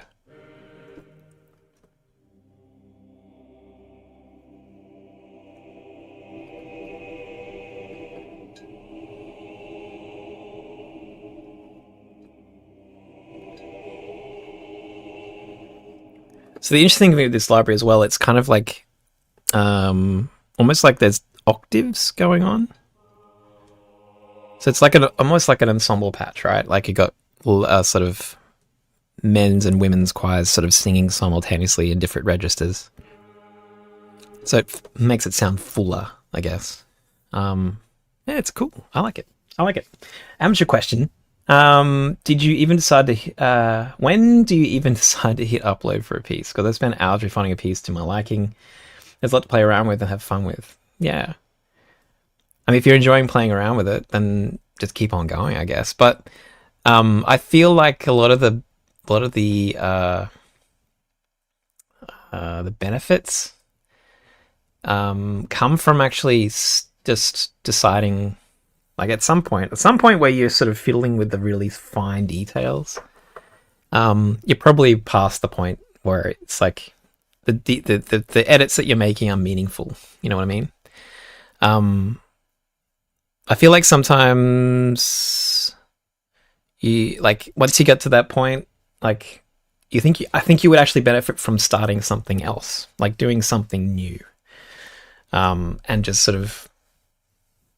So the interesting thing with this library as well, it's kind of like almost like there's octaves going on. So it's like almost like an ensemble patch, right? Like you got sort of men's and women's choirs sort of singing simultaneously in different registers. So it makes it sound fuller, I guess. Yeah, it's cool. I like it. Amateur question. Did you even decide to, when do you even decide to hit upload for a piece? Because I spent hours refining a piece to my liking. There's a lot to play around with and have fun with. Yeah. I mean, if you're enjoying playing around with it, then just keep on going, I guess. But I feel like a lot of the benefits come from actually just deciding, like at some point where you're sort of fiddling with the really fine details, you're probably past the point where it's like the edits that you're making are meaningful. You know what I mean? I feel like sometimes you like once you get to that point, like I think you would actually benefit from starting something else, like doing something new, and just sort of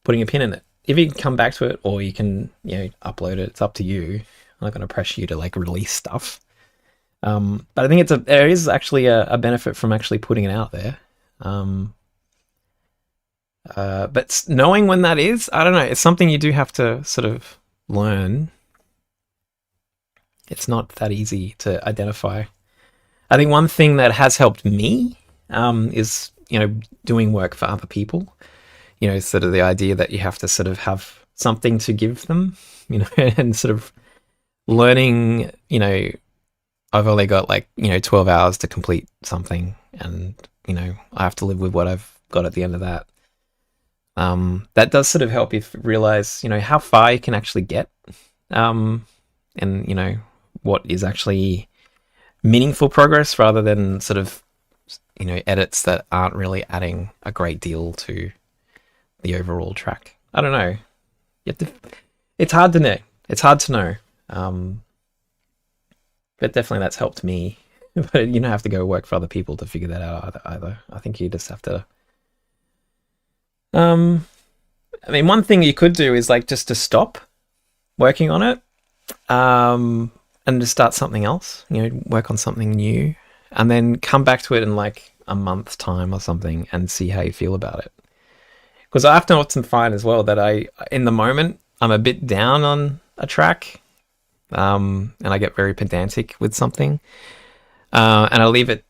putting a pin in it. If you can come back to it, or you can, you know, upload it. It's up to you. I'm not going to press you to like release stuff. But I think there is actually a benefit from actually putting it out there. But knowing when that is, I don't know. It's something you do have to sort of learn. It's not that easy to identify. I think one thing that has helped me is, you know, doing work for other people. You know, sort of the idea that you have to sort of have something to give them, you know, and sort of learning, you know, I've only got like, you know, 12 hours to complete something, and, you know, I have to live with what I've got at the end of that. That does sort of help you realize, you know, how far you can actually get, and, you know, what is actually meaningful progress rather than sort of, you know, edits that aren't really adding a great deal to the overall track. I don't know. You have to, it's hard to know. It's hard to know. Um, but definitely that's helped me. But you don't have to go work for other people to figure that out either. I think you just have to. Um, I mean, one thing you could do is like just to stop working on it, and to start something else. You know, work on something new, and then come back to it in like a month's time or something, and see how you feel about it. Because I often find as well that in the moment, I'm a bit down on a track, and I get very pedantic with something, and I leave it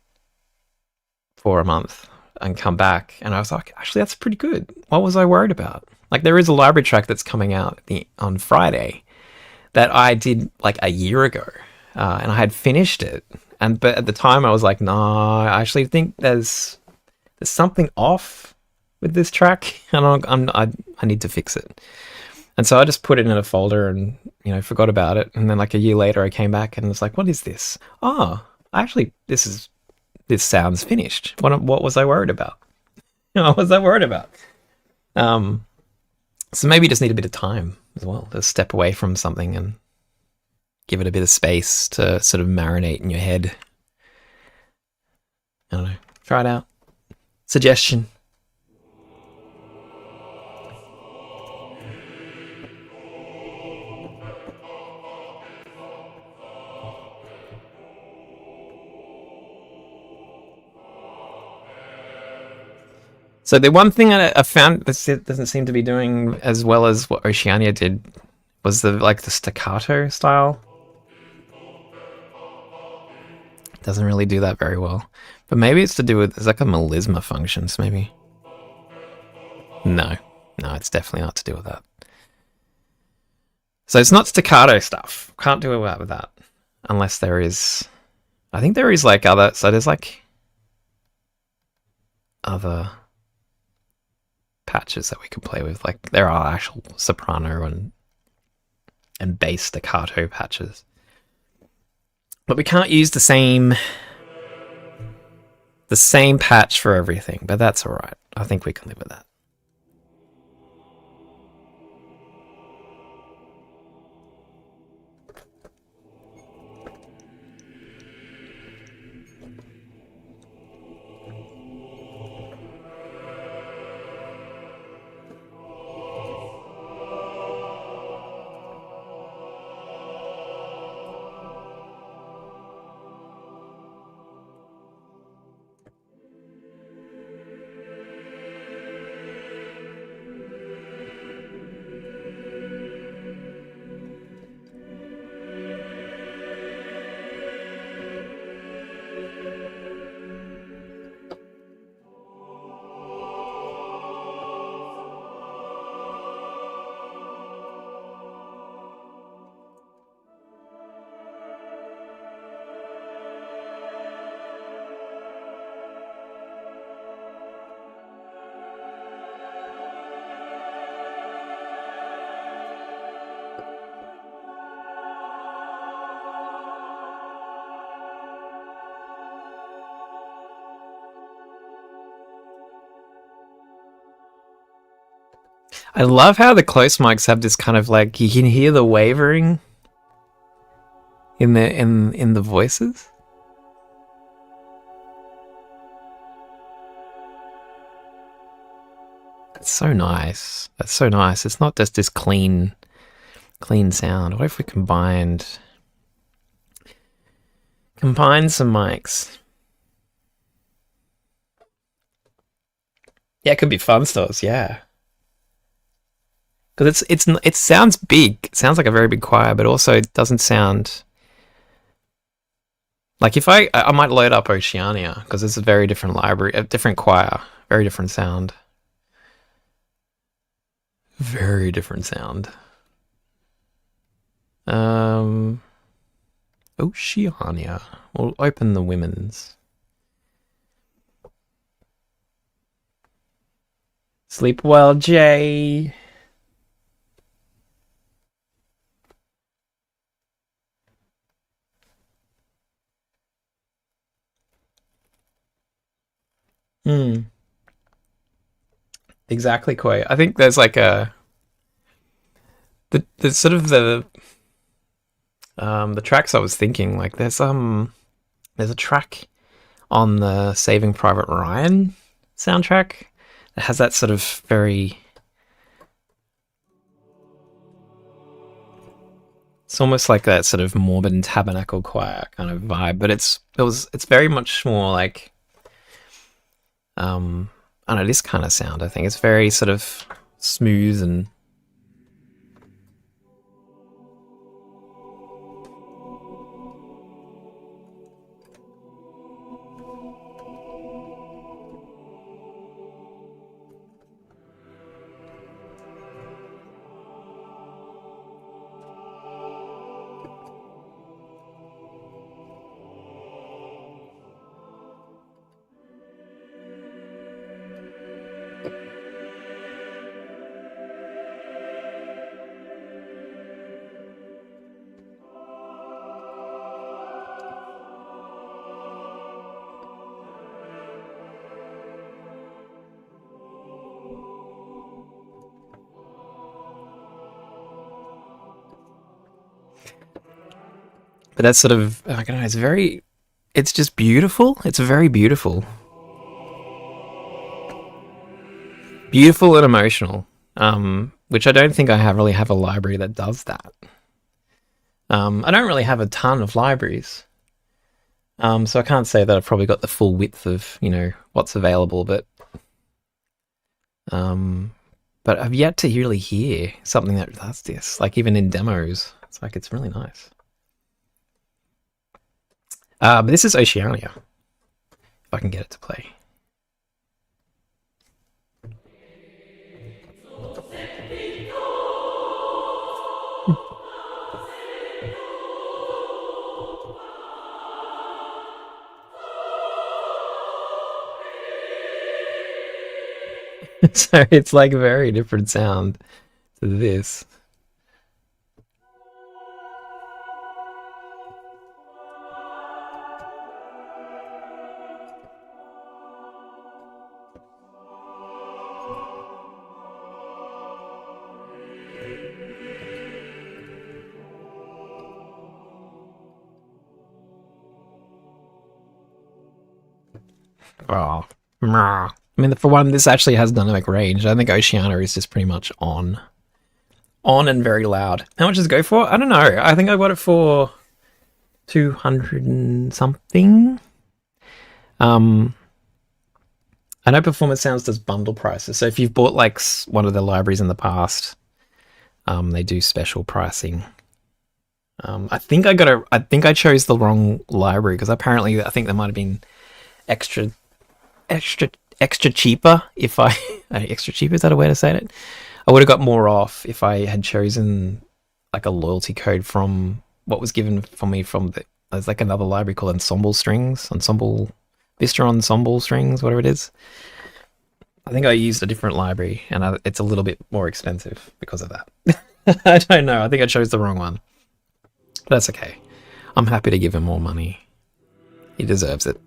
for a month and come back, and I was like, actually, that's pretty good. What was I worried about? Like, there is a library track that's coming out on Friday that I did like a year ago, and I had finished it, but at the time I was like, nah, I actually think there's something off with this track, and I need to fix it. And so I just put it in a folder and forgot about it. And then like a year later, I came back and was like, "What is this? Oh, actually, this sounds finished. What was I worried about? What was I worried about?" Um, so maybe you just need a bit of time as well to step away from something and give it a bit of space to sort of marinate in your head. I don't know. Try it out. Suggestion. So the one thing I found that doesn't seem to be doing as well as what Oceania did was the staccato style. Doesn't really do that very well. But maybe it's to do with, it's like a melisma functions, maybe. No. No, it's definitely not to do with that. So it's not staccato stuff. Can't do it with that. Unless there is, I think there is like other, so there's like other patches that we can play with. Like there are actual soprano and bass staccato patches. But we can't use the same patch for everything, but that's all right. I think we can live with that. I love how the close mics have this kind of like you can hear the wavering in the voices. It's so nice. That's so nice. It's not just this clean sound. What if we combined some mics? Yeah, it could be fun stores. Yeah. Because it sounds big. It sounds like a very big choir, but also it doesn't sound like if I might load up Oceania because it's a very different library, a different choir, very different sound, very different sound. Oceania. We'll open the women's. Sleep well, Jay. Hmm. exactly, Koi. I think there's like the sort of the tracks I was thinking, like there's a track on the Saving Private Ryan soundtrack that has that sort of very, it's almost like that sort of morbid and tabernacle choir kind of vibe, but it's very much more like I don't know, this kind of sound. I think it's very sort of smooth and but that's sort of, I don't know, it's very, it's just beautiful. It's very beautiful. Beautiful and emotional. Which I don't think I really have a library that does that. I don't really have a ton of libraries. So I can't say that I've probably got the full width of, what's available, um, but I've yet to really hear something that does this, like even in demos. It's like, it's really nice. But this is Oceania, if I can get it to play. So it's like a very different sound to this. Oh, I mean, for one, this actually has dynamic range. I think Oceania is just pretty much on and very loud. How much does it go for? I don't know. I think I got it for 200 and something. I know Performance Sounds does bundle prices. So if you've bought like one of the libraries in the past, they do special pricing. I think I chose the wrong library because apparently I think there might have been extra extra extra cheaper if I extra cheaper, is that a way to say it? I would have got more off if I had chosen like a loyalty code from what was given for me from there's like another library called Vista Ensemble Strings, whatever it is. I think I used a different library and it's a little bit more expensive because of that. I don't know. I think I chose the wrong one. That's okay. I'm happy to give him more money. He deserves it.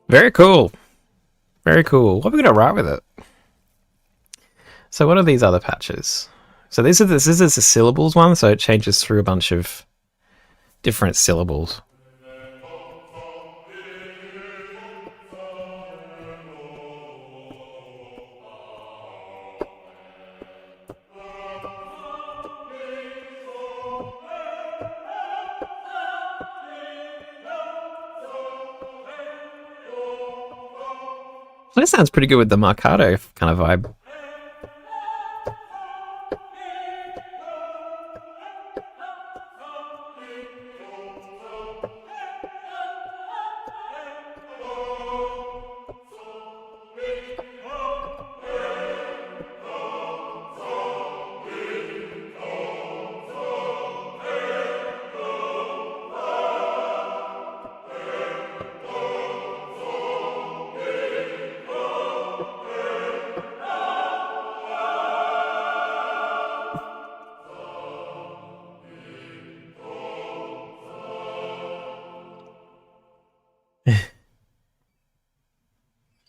Very cool. Very cool. What are we gonna write with it? So what are these other patches? So this is a syllables one, so it changes through a bunch of different syllables. That sounds pretty good with the Marcato kind of vibe.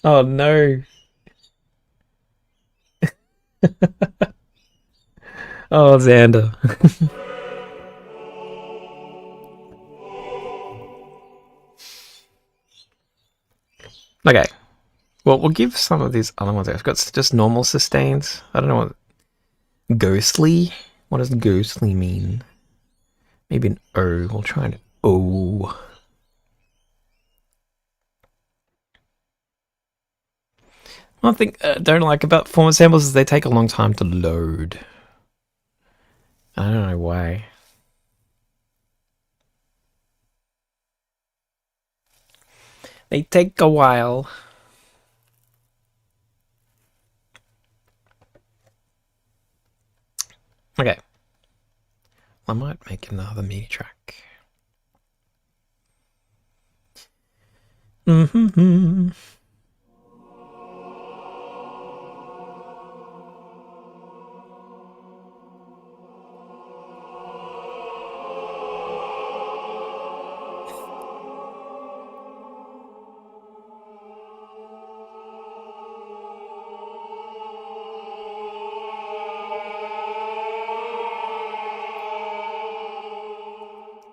Oh no. Oh, Xander. Okay. Well, we'll give some of these other ones. I've got just normal sustains. I don't know what. Ghostly? What does ghostly mean? Maybe an O. We'll try an O. One thing I don't like about performance samples is they take a long time to load. I don't know why. They take a while. Okay. I might make another MIDI track. Mm-hmm.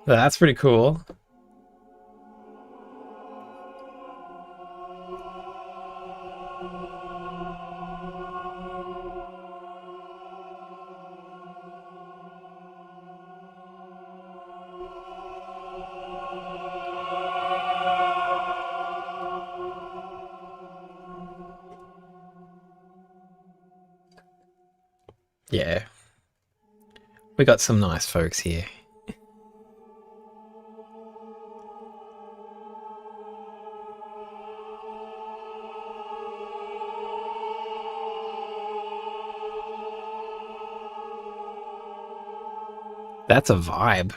That's pretty cool. Yeah. We got some nice folks here. That's a vibe.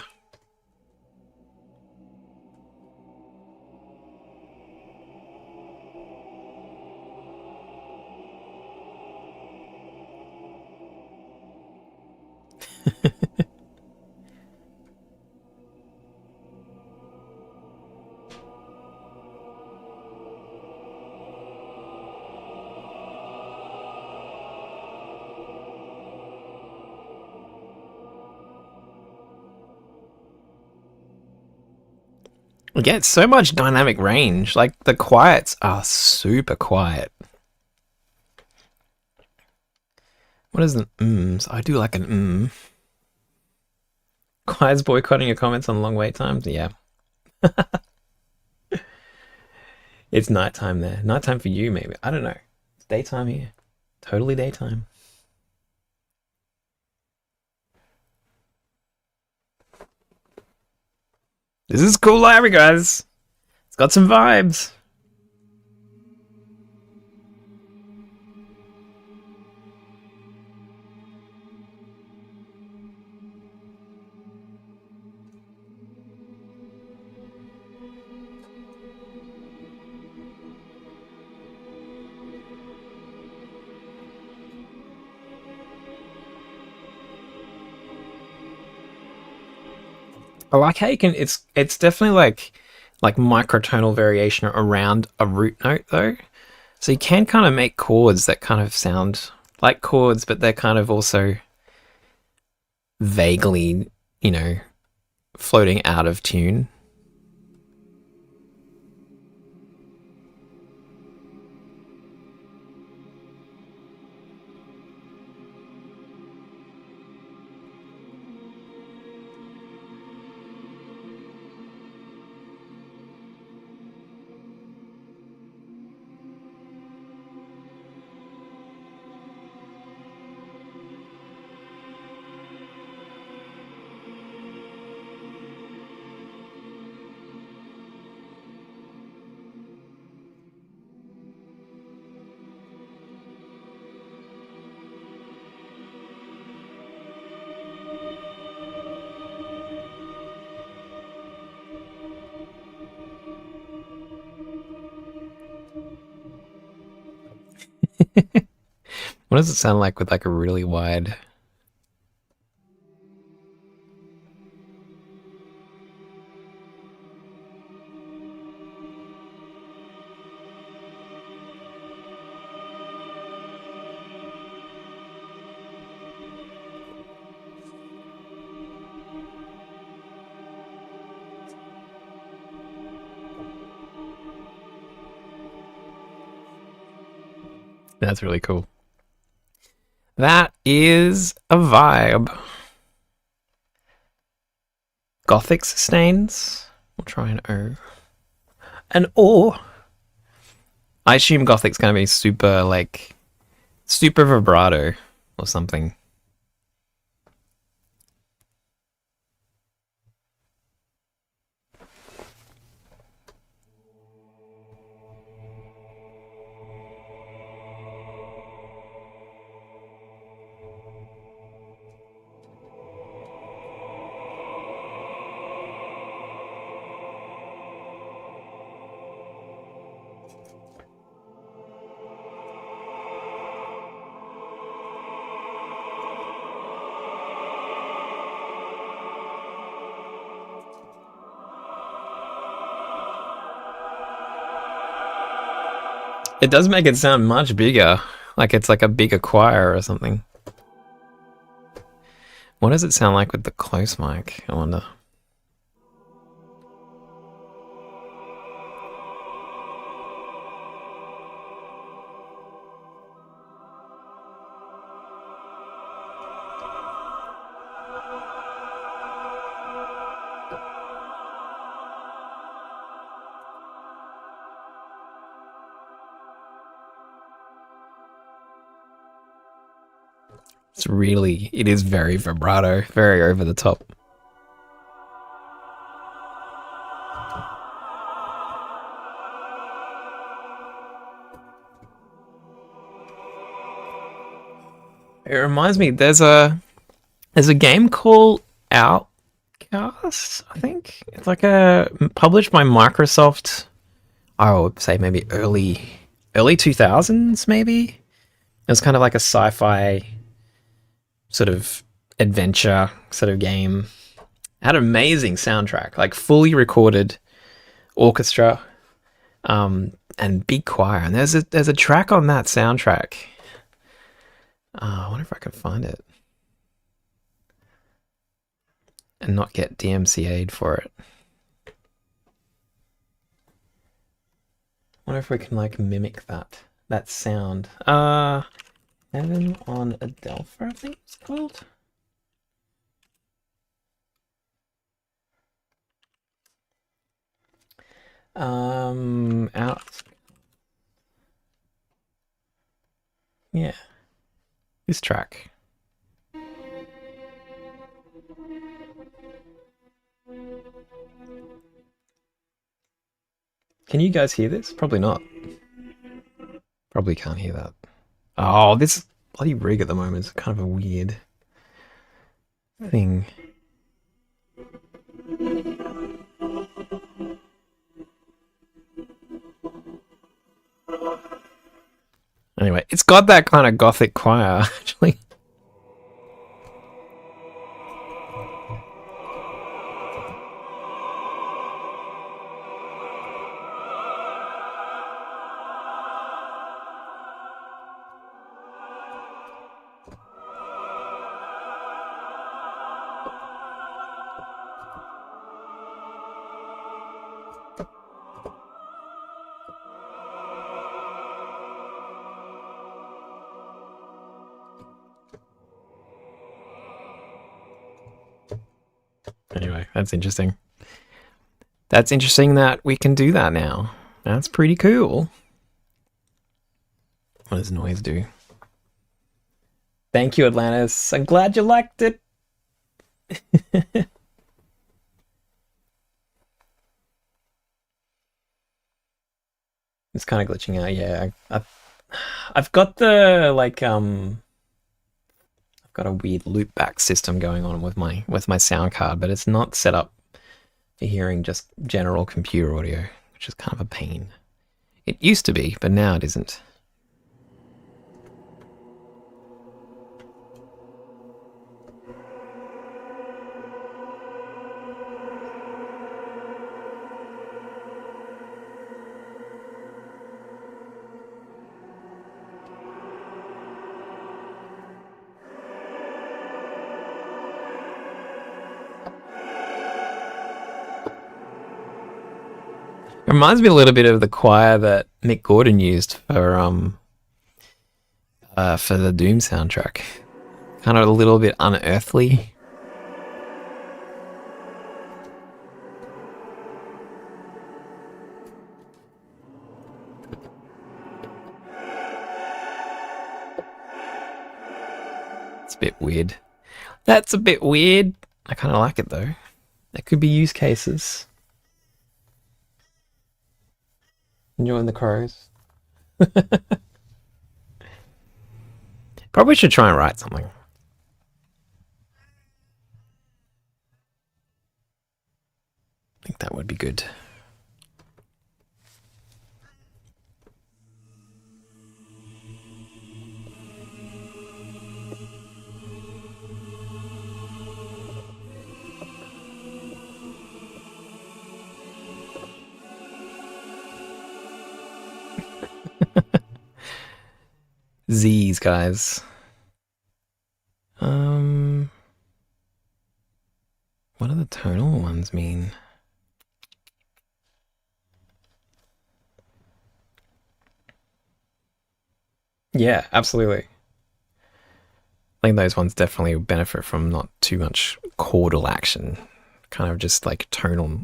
We get so much dynamic range. Like, the quiets are super quiet. What is an I do like an Quiet's boycotting your comments on long wait times? Yeah. It's nighttime there. Nighttime for you, maybe. I don't know. It's daytime here. Totally daytime. This is cool library, guys. It's got some vibes. I like how you can. It's definitely like microtonal variation around a root note though. So you can kind of make chords that kind of sound like chords, but they're kind of also vaguely, you know, floating out of tune. What does it sound like with like a really wide? That's really cool. That is a vibe. Gothic sustains. We'll try an O. An O. I assume Gothic's gonna be super like super vibrato or something. It does make it sound much bigger, like it's like a bigger choir or something. What does it sound like with the close mic? I wonder. It is very vibrato, very over the top. It reminds me, there's a game called Outcast, I think. It's like a published by Microsoft. I would say maybe early 2000s, maybe. It was kind of like a sci-fi sort of adventure sort of game. It had an amazing soundtrack, like fully recorded orchestra, and big choir. And there's a track on that soundtrack. I wonder if I can find it and not get DMCA'd for it. I wonder if we can like mimic that sound. Heaven on Adelphi, I think it's called. Out. Yeah. This track. Can you guys hear this? Probably not. Probably can't hear that. Oh, this bloody rig at the moment is kind of a weird thing. Anyway, it's got that kind of gothic choir, actually. Anyway, that's interesting. That's interesting that we can do that now. That's pretty cool. What does noise do? Thank you, Atlantis. I'm glad you liked it. It's kind of glitching out. Yeah, I've got the like I've got a weird loopback system going on with my sound card, but it's not set up for hearing just general computer audio, which is kind of a pain. It used to be, but now it isn't. It reminds me a little bit of the choir that Mick Gordon used for the Doom soundtrack. Kind of a little bit unearthly. It's a bit weird. That's a bit weird. I kind of like it though. There could be use cases. Enjoying the crows. Probably should try and write something. I think that would be good. Z's, guys. What do the tonal ones mean? Yeah, absolutely. I think those ones definitely benefit from not too much chordal action. Kind of just like tonal,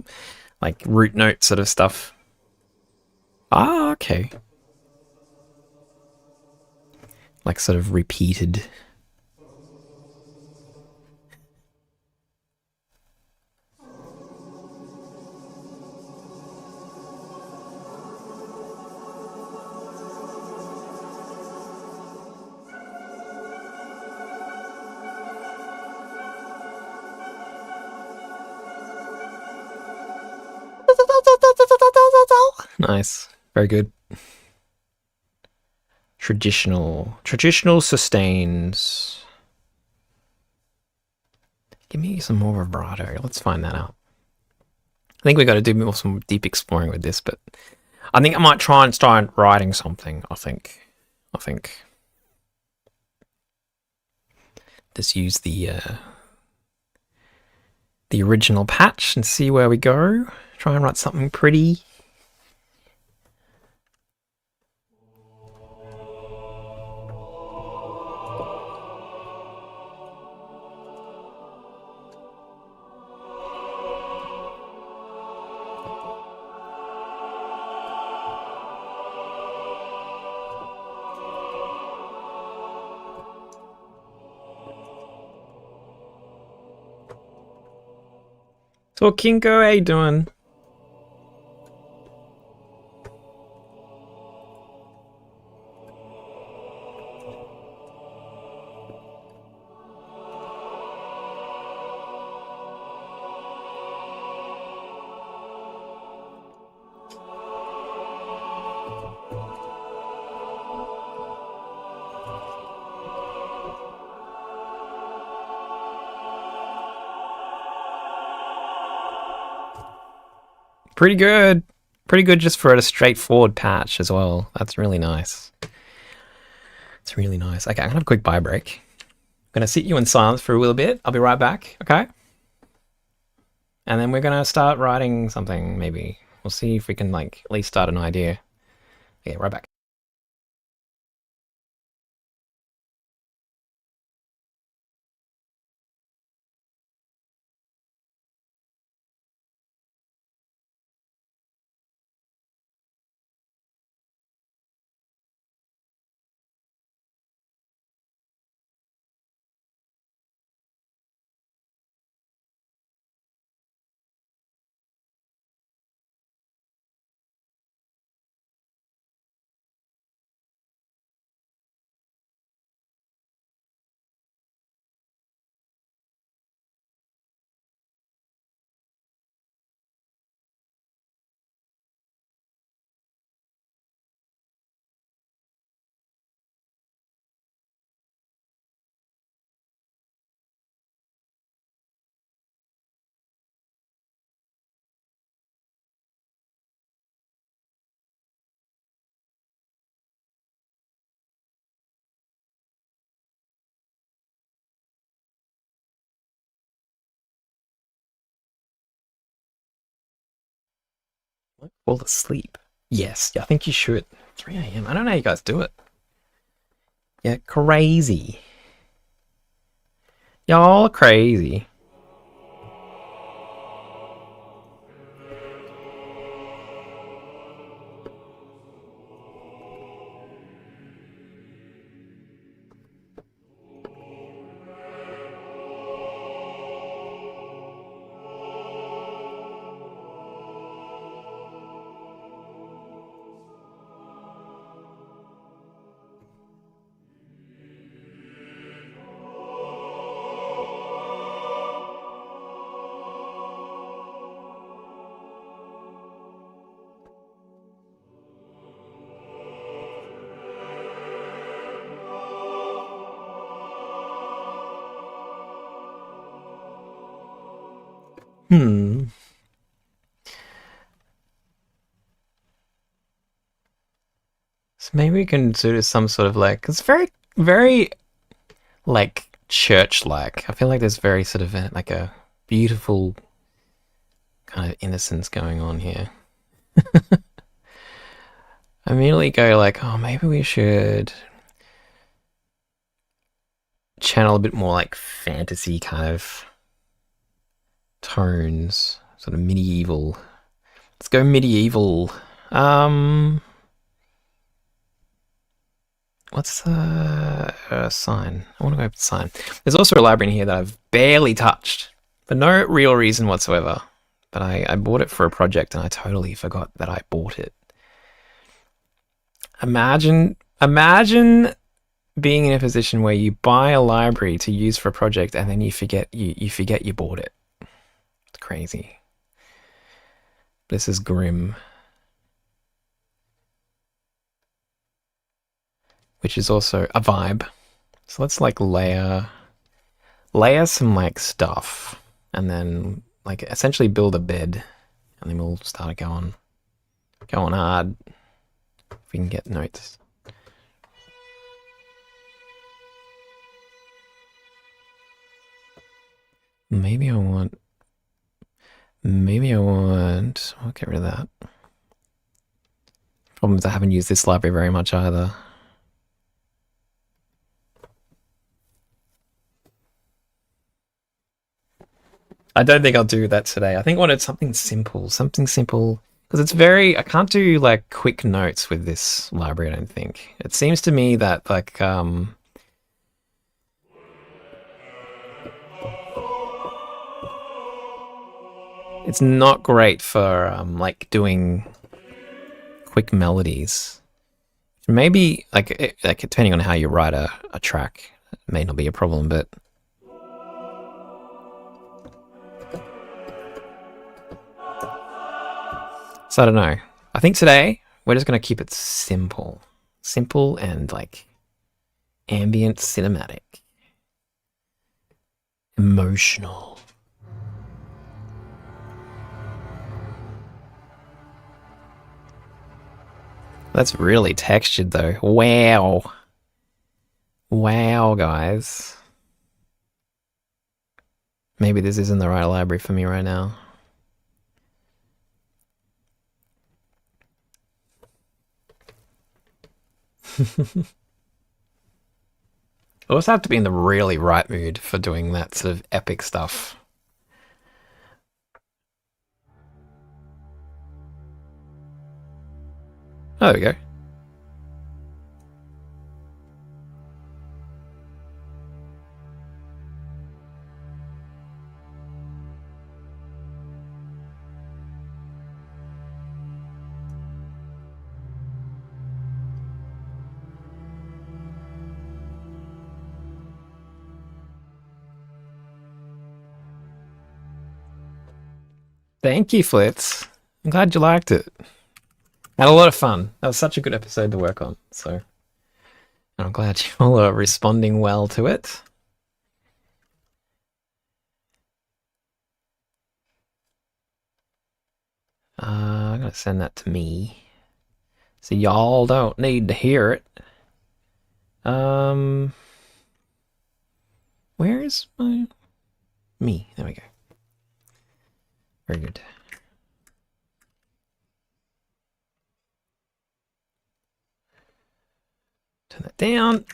like root note sort of stuff. Ah, okay. Like sort of repeated. Nice. Very good. Traditional sustains. Give me some more vibrato. Let's find that out. I think we got to do some deep exploring with this, but I think I might try and start writing something. I think. Just use the original patch and see where we go. Try and write something pretty. So Kinko, how you doing? Pretty good. Pretty good just for a straightforward patch as well. That's really nice. It's really nice. Okay, I'm gonna have a quick bye break. I'm gonna sit you in silence for a little bit. I'll be right back, okay? And then we're gonna start writing something, maybe. We'll see if we can like at least start an idea. Okay, right back. Fall asleep. Yes, I think you should. 3 a.m. I don't know how you guys do it. Yeah, crazy. Y'all crazy. Hmm. So maybe we can do some sort of like, it's very, very like church-like. I feel like there's very sort of like a beautiful kind of innocence going on here. I immediately go like, oh, maybe we should channel a bit more like fantasy kind of tones, sort of medieval. Let's go medieval. Um, what's the sign? I want to go with the sign. There's also a library in here that I've barely touched for no real reason whatsoever. But I bought it for a project and I totally forgot that I bought it. Imagine being in a position where you buy a library to use for a project and then you forget you bought it. It's crazy. This is grim. Which is also a vibe. So let's like layer some like stuff and then like essentially build a bed and then we'll start going hard if we can get notes. Maybe I want, I'll get rid of that. Problem is I haven't used this library very much either. I don't think I'll do that today. I think I wanted something simple, because it's very, I can't do like quick notes with this library, I don't think. It seems to me that like, it's not great for like doing quick melodies. Maybe like depending on how you write a track, it may not be a problem, but so I don't know. I think today we're just gonna keep it simple and like ambient, cinematic, emotional. That's really textured though. Wow. Wow, guys. Maybe this isn't the right library for me right now. I also have to be in the really right mood for doing that sort of epic stuff. Oh, there we go. Thank you, Flitz. I'm glad you liked it. Had a lot of fun. That was such a good episode to work on. So I'm glad you all are responding well to it. I'm gonna send that to me, so y'all don't need to hear it. Where is my me? There we go. Very good. Drop down.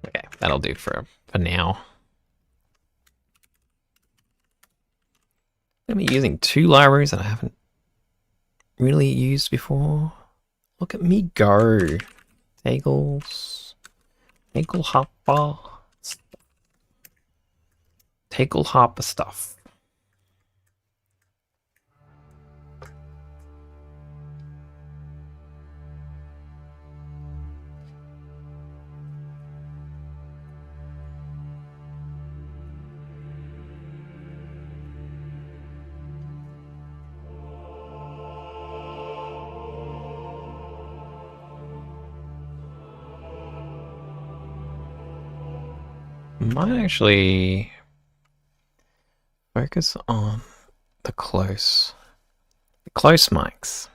Okay, that'll do for now. I'm gonna be using two libraries that I haven't really used before. Look at me go. Tables. Tagelhopper. Tagelhopper stuff. Might actually focus on the close mics.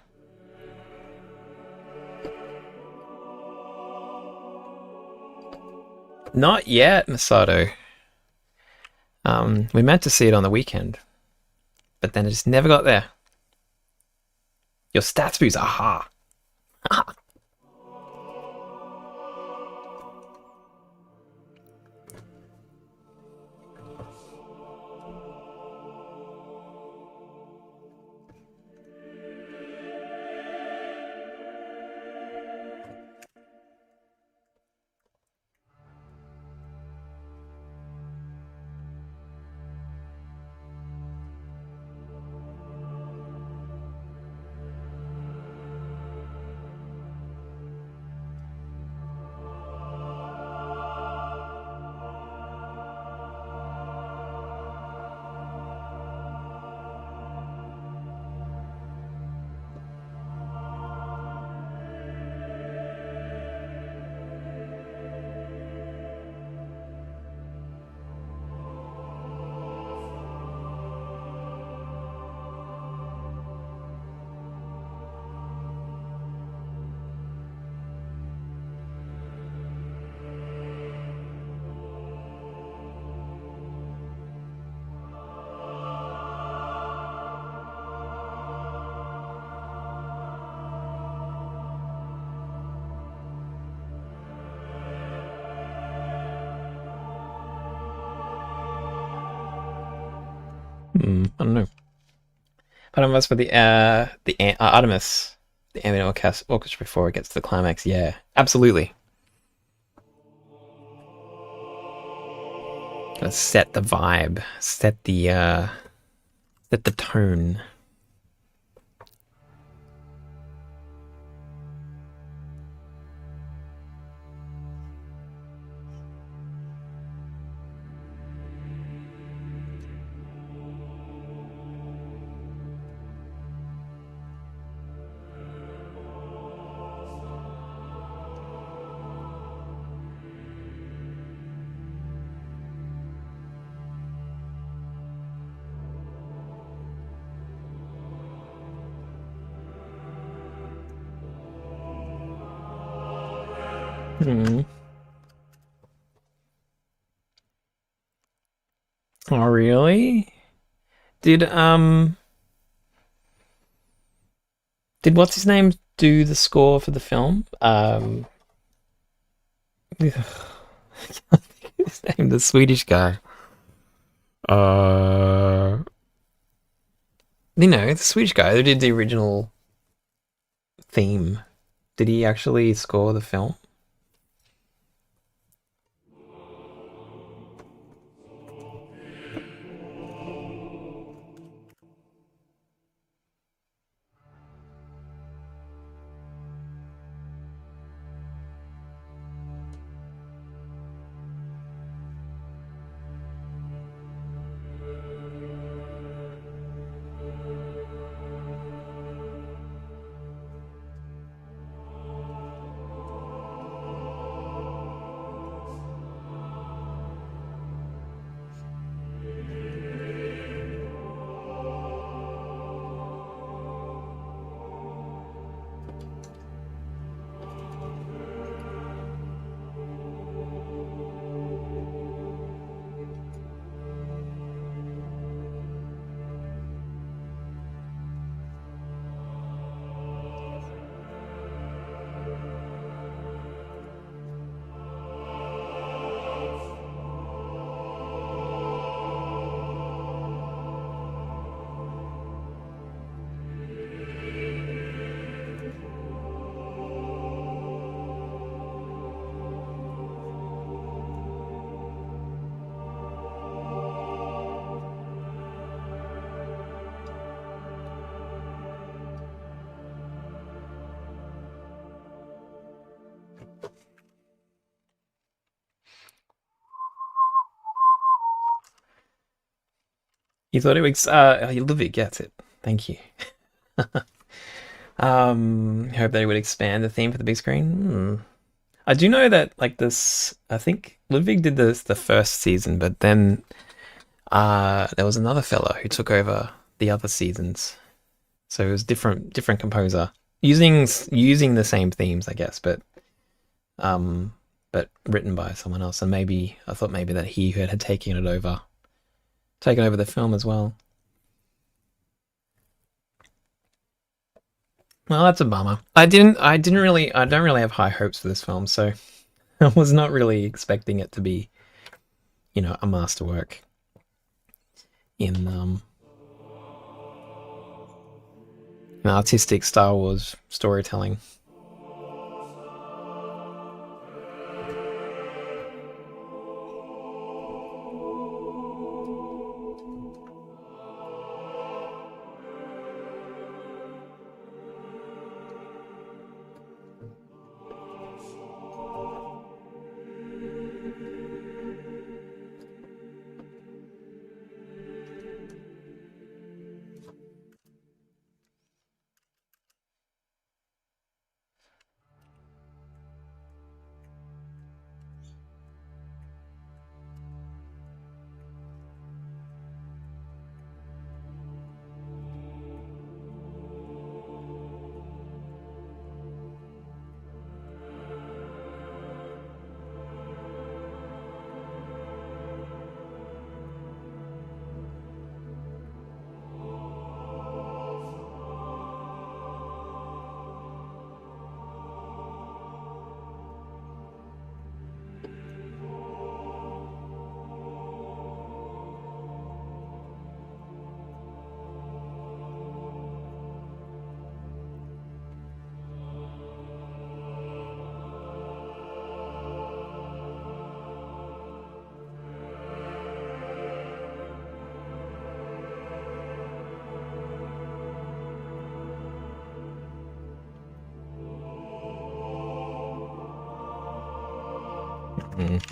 Not yet, Masato. We meant to see it on the weekend, but then it just never got there. Your stats boost, aha! I don't know. But I must for the Artemis, the ambient orchestra before it gets to the climax. Yeah, absolutely. Gotta set the vibe, set the tone. Hmm. Oh, really? Did Did what's his name do the score for the film? His name, the Swedish guy. Uh, the Swedish guy who did the original theme. Did he actually score the film? You thought it was Ludwig gets it. Thank you. Hope they would expand the theme for the big screen. I do know that like this. I think Ludwig did this the first season, but then there was another fella who took over the other seasons. So it was different composer using the same themes, I guess, but written by someone else. And maybe I thought maybe that he had taken over the film as well. Well, that's a bummer. I don't really have high hopes for this film, so I was not really expecting it to be, a masterwork in an artistic Star Wars storytelling.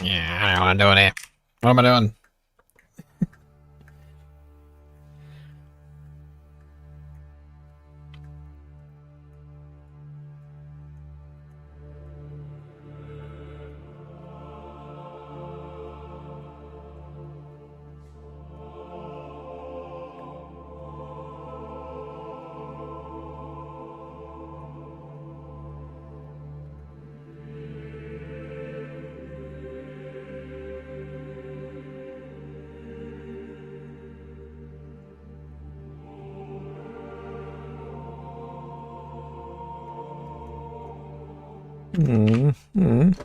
Yeah, I don't want to do it. What am I doing? Mm, mm.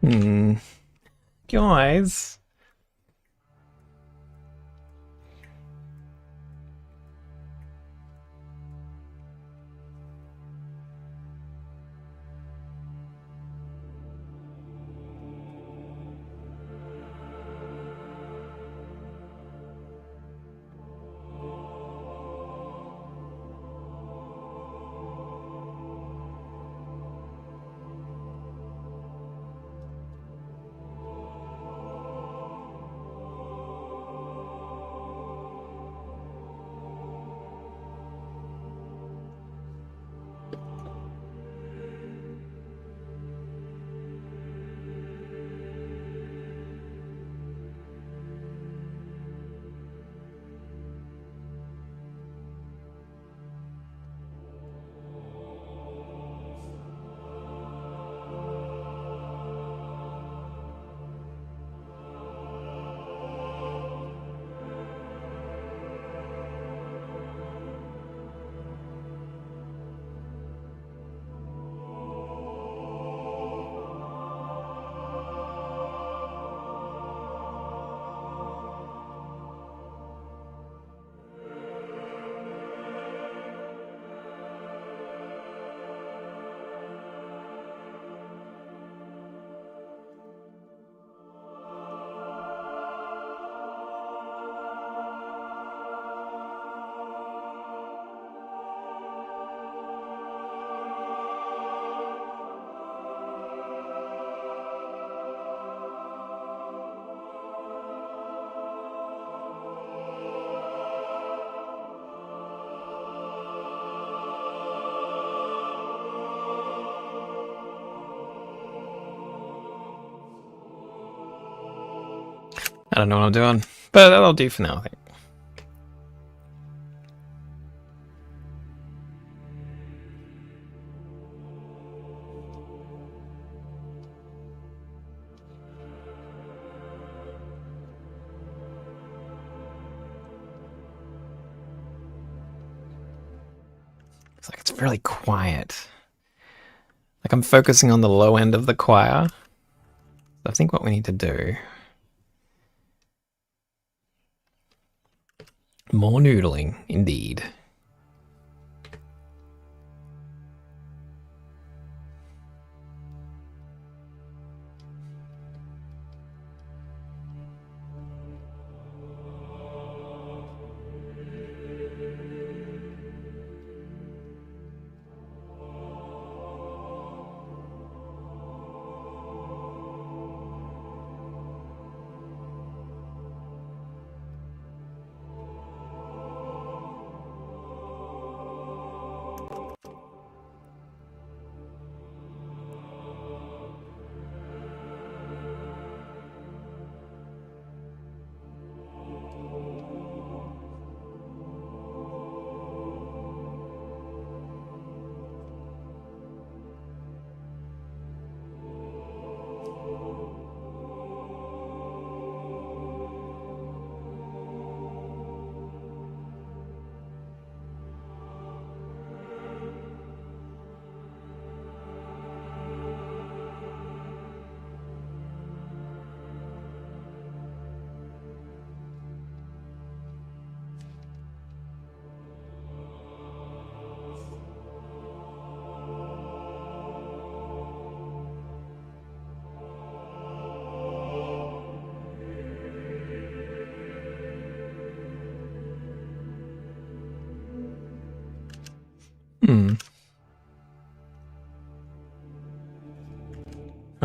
Hmm. Guys. I don't know what I'm doing, but that'll do for now, I think. It's like it's really quiet. Like I'm focusing on the low end of the choir. I think what we need to do... More noodling, indeed.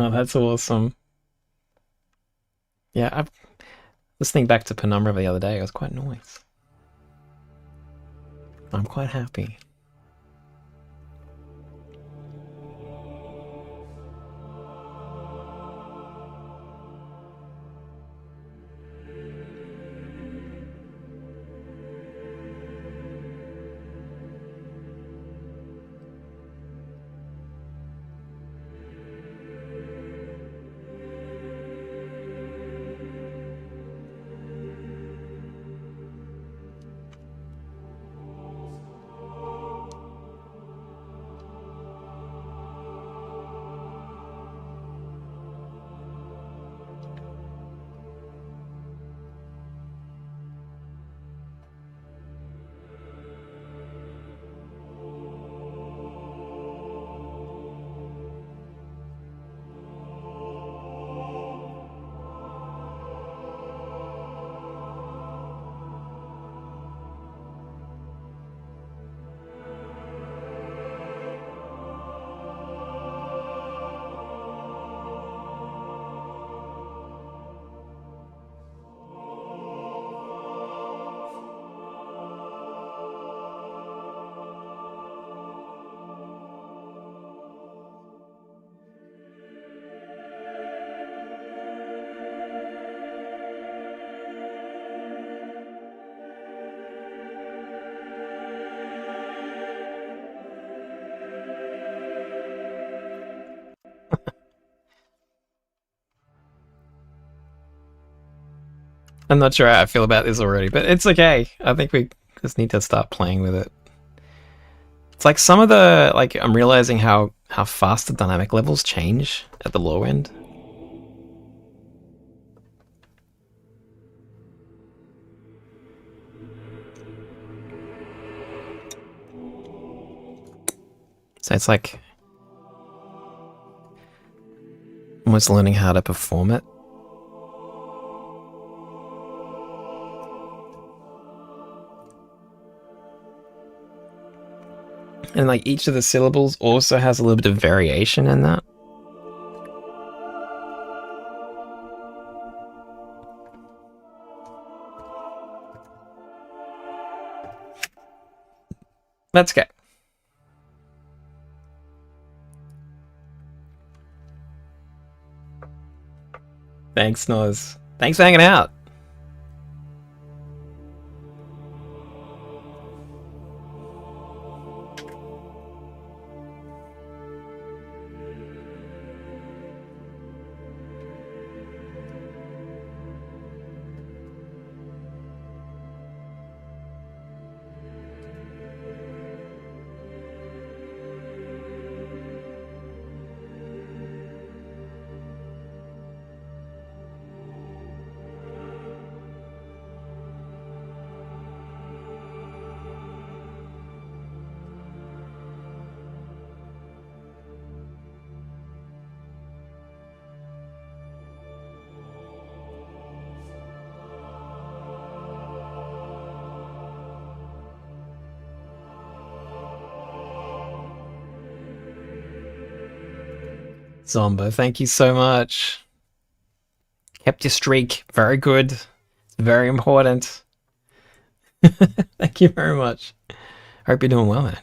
Oh, that's awesome. Yeah, I listening back to Penumbra the other day, it was quite nice. I'm quite happy. I'm not sure how I feel about this already, but it's okay. I think we just need to start playing with it. It's like some of the like I'm realizing how fast the dynamic levels change at the low end. So it's like almost learning how to perform it. And like each of the syllables also has a little bit of variation in that. That's okay. Thanks, Noz. Thanks for hanging out. Zombo, thank you so much. Kept your streak. Very good. Very important. Thank you very much. Hope you're doing well, man.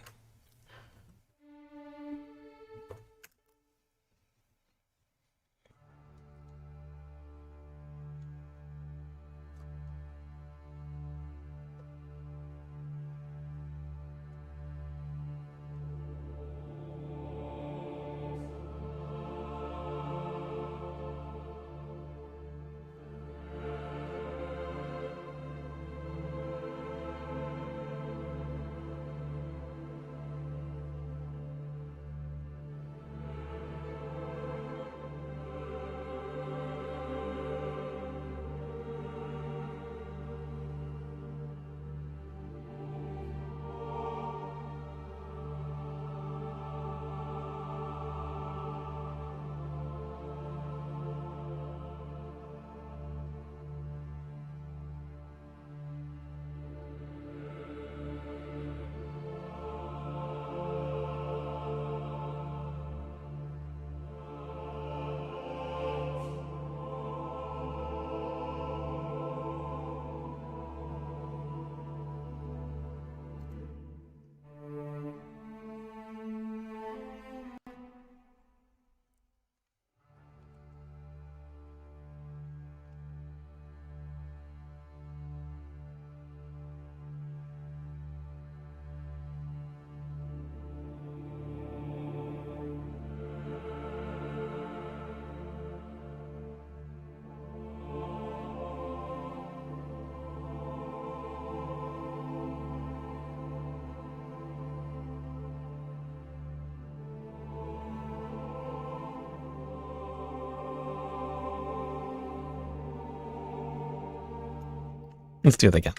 Let's do it again.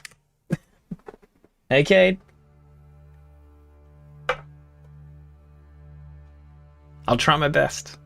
Hey, Cade. I'll try my best.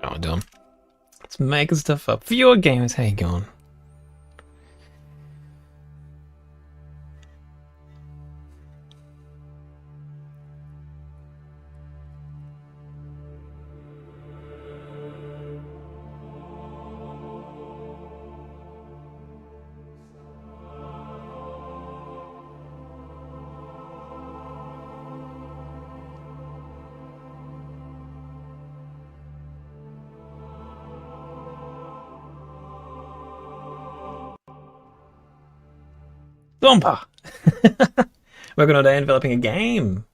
Oh, dumb. Let's make stuff up for your games. How you going? Zompa! Working all day and developing a game.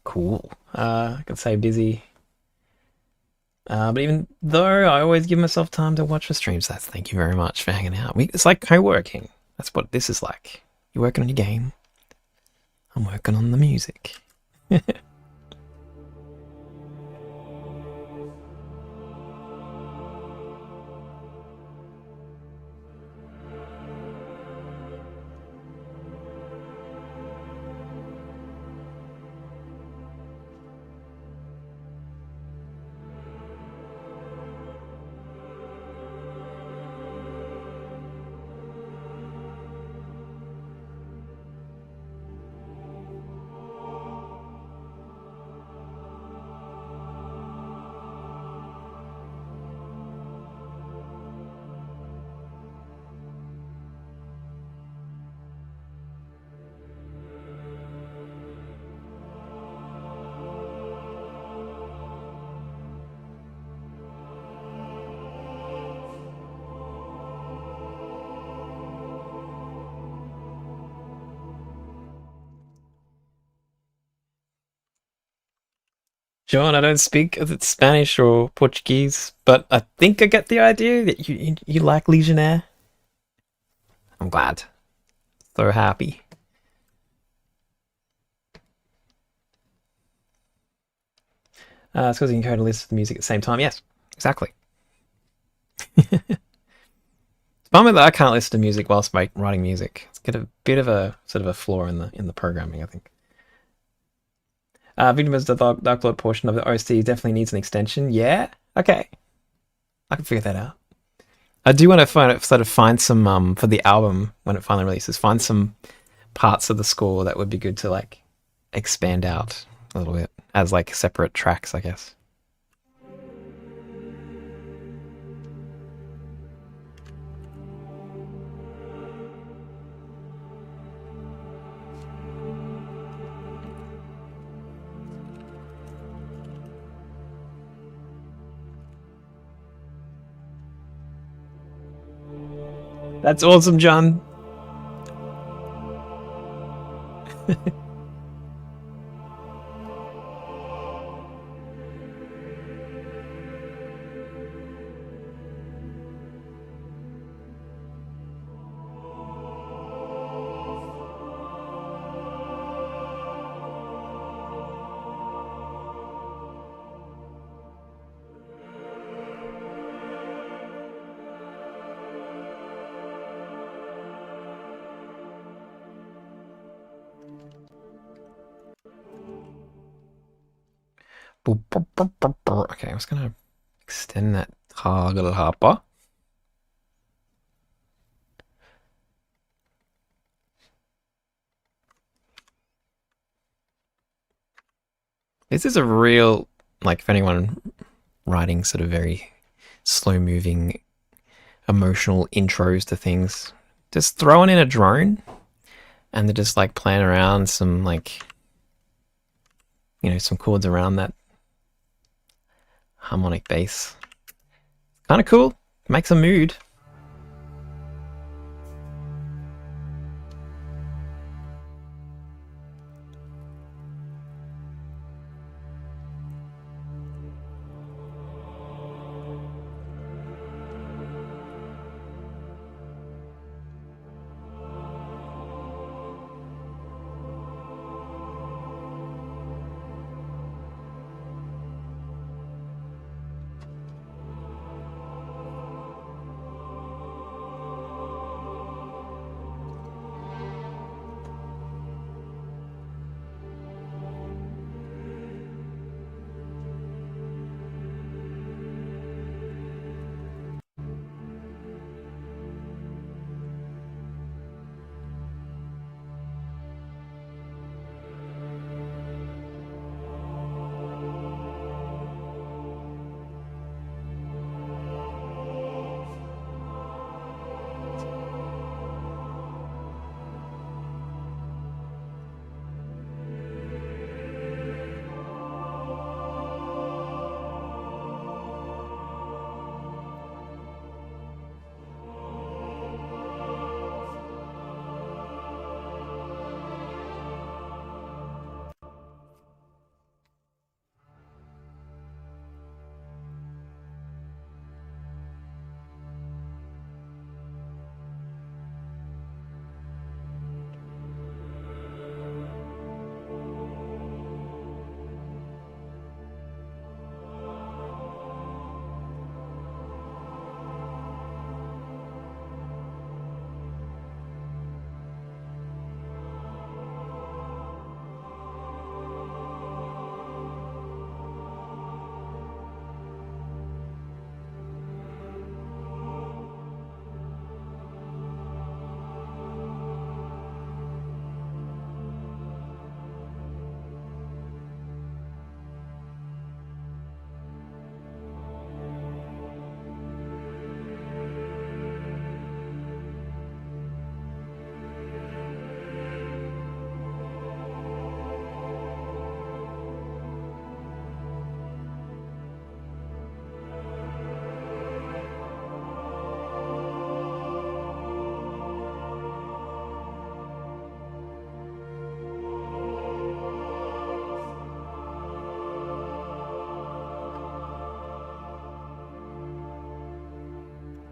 Cool. I could say busy. But even though I always give myself time to watch the streams, that's thank you very much for hanging out. It's like co-working. That's what this is like. You're working on your game. I'm working on the music. John, I don't speak Spanish or Portuguese, but I think I get the idea that you like Legionnaire. I'm glad. So happy. It's because you can code a list of music at the same time. Yes, exactly. It's bummer that I can't listen to music whilst writing music. It's got a bit of a sort of a flaw in the programming, I think. Victim as the Dark Lord portion of the OST definitely needs an extension. Yeah? Okay. I can figure that out. I do want to find some for the album when it finally releases, find some parts of the score that would be good to like expand out a little bit as like separate tracks, I guess. That's awesome, John. Okay, I was gonna extend that toggle hopper. This is a real, like, for anyone writing sort of very slow moving, emotional intros to things, just throwing in a drone and they're just like playing around some, like, some chords around that harmonic bass. Kind of cool. Makes a mood.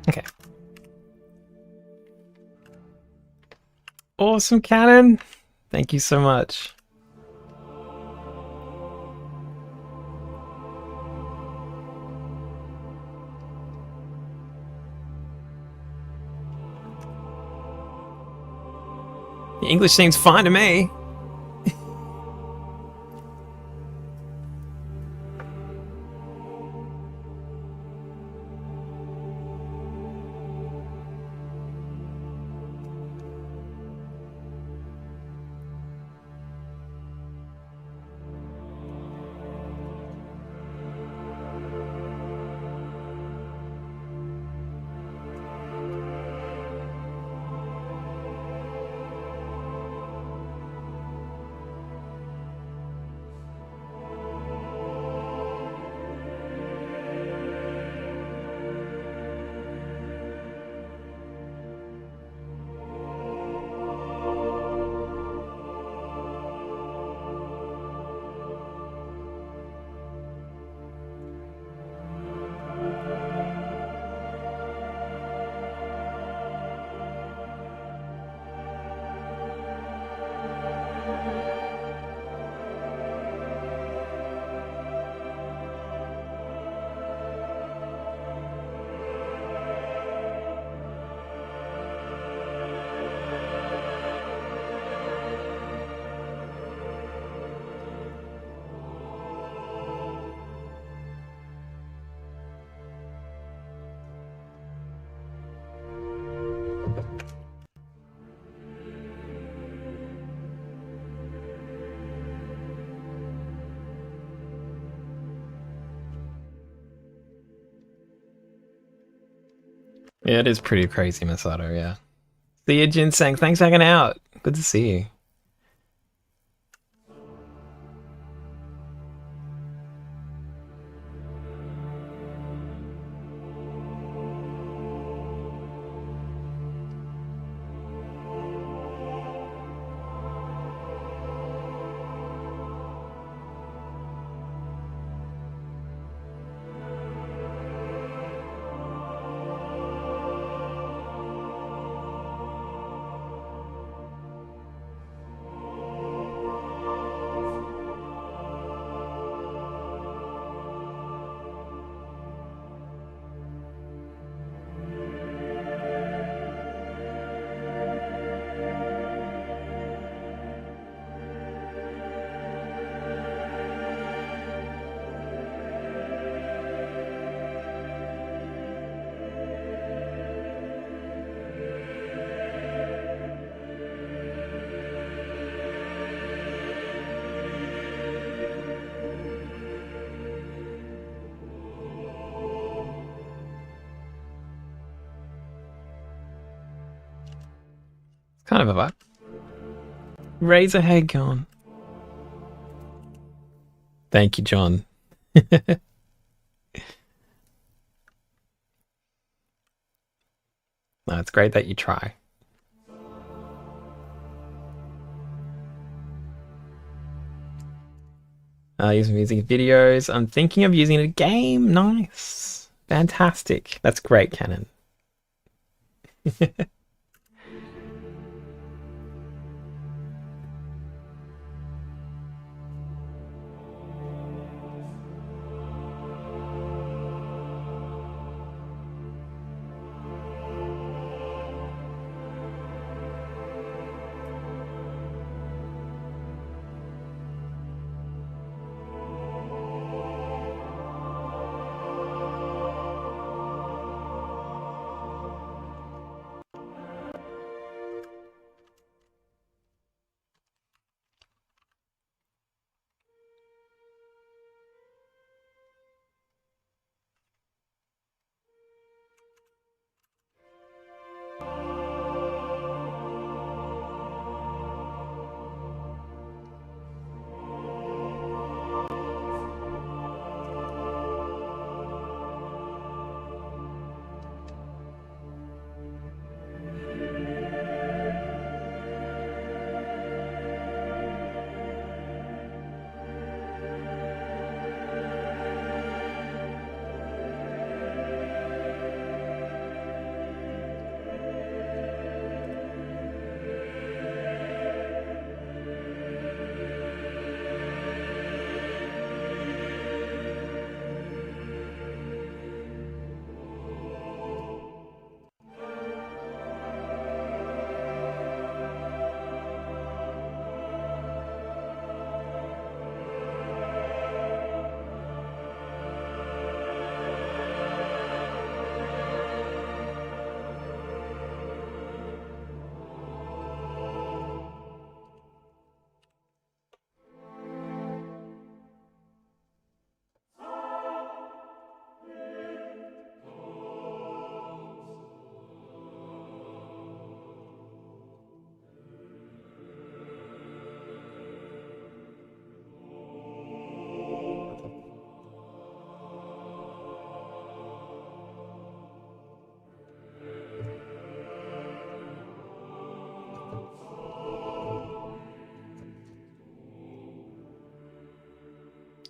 Okay. Awesome, Cannon. Thank you so much. The English seems fine to me. Yeah, it is pretty crazy, Masato, yeah. See you, Ginseng. Thanks for hanging out. Good to see you. Kind of a vibe. Razorhead gone. Thank you, John. No, it's great that you try. Use music videos. I'm thinking of using a game. Nice. Fantastic. That's great, Canon.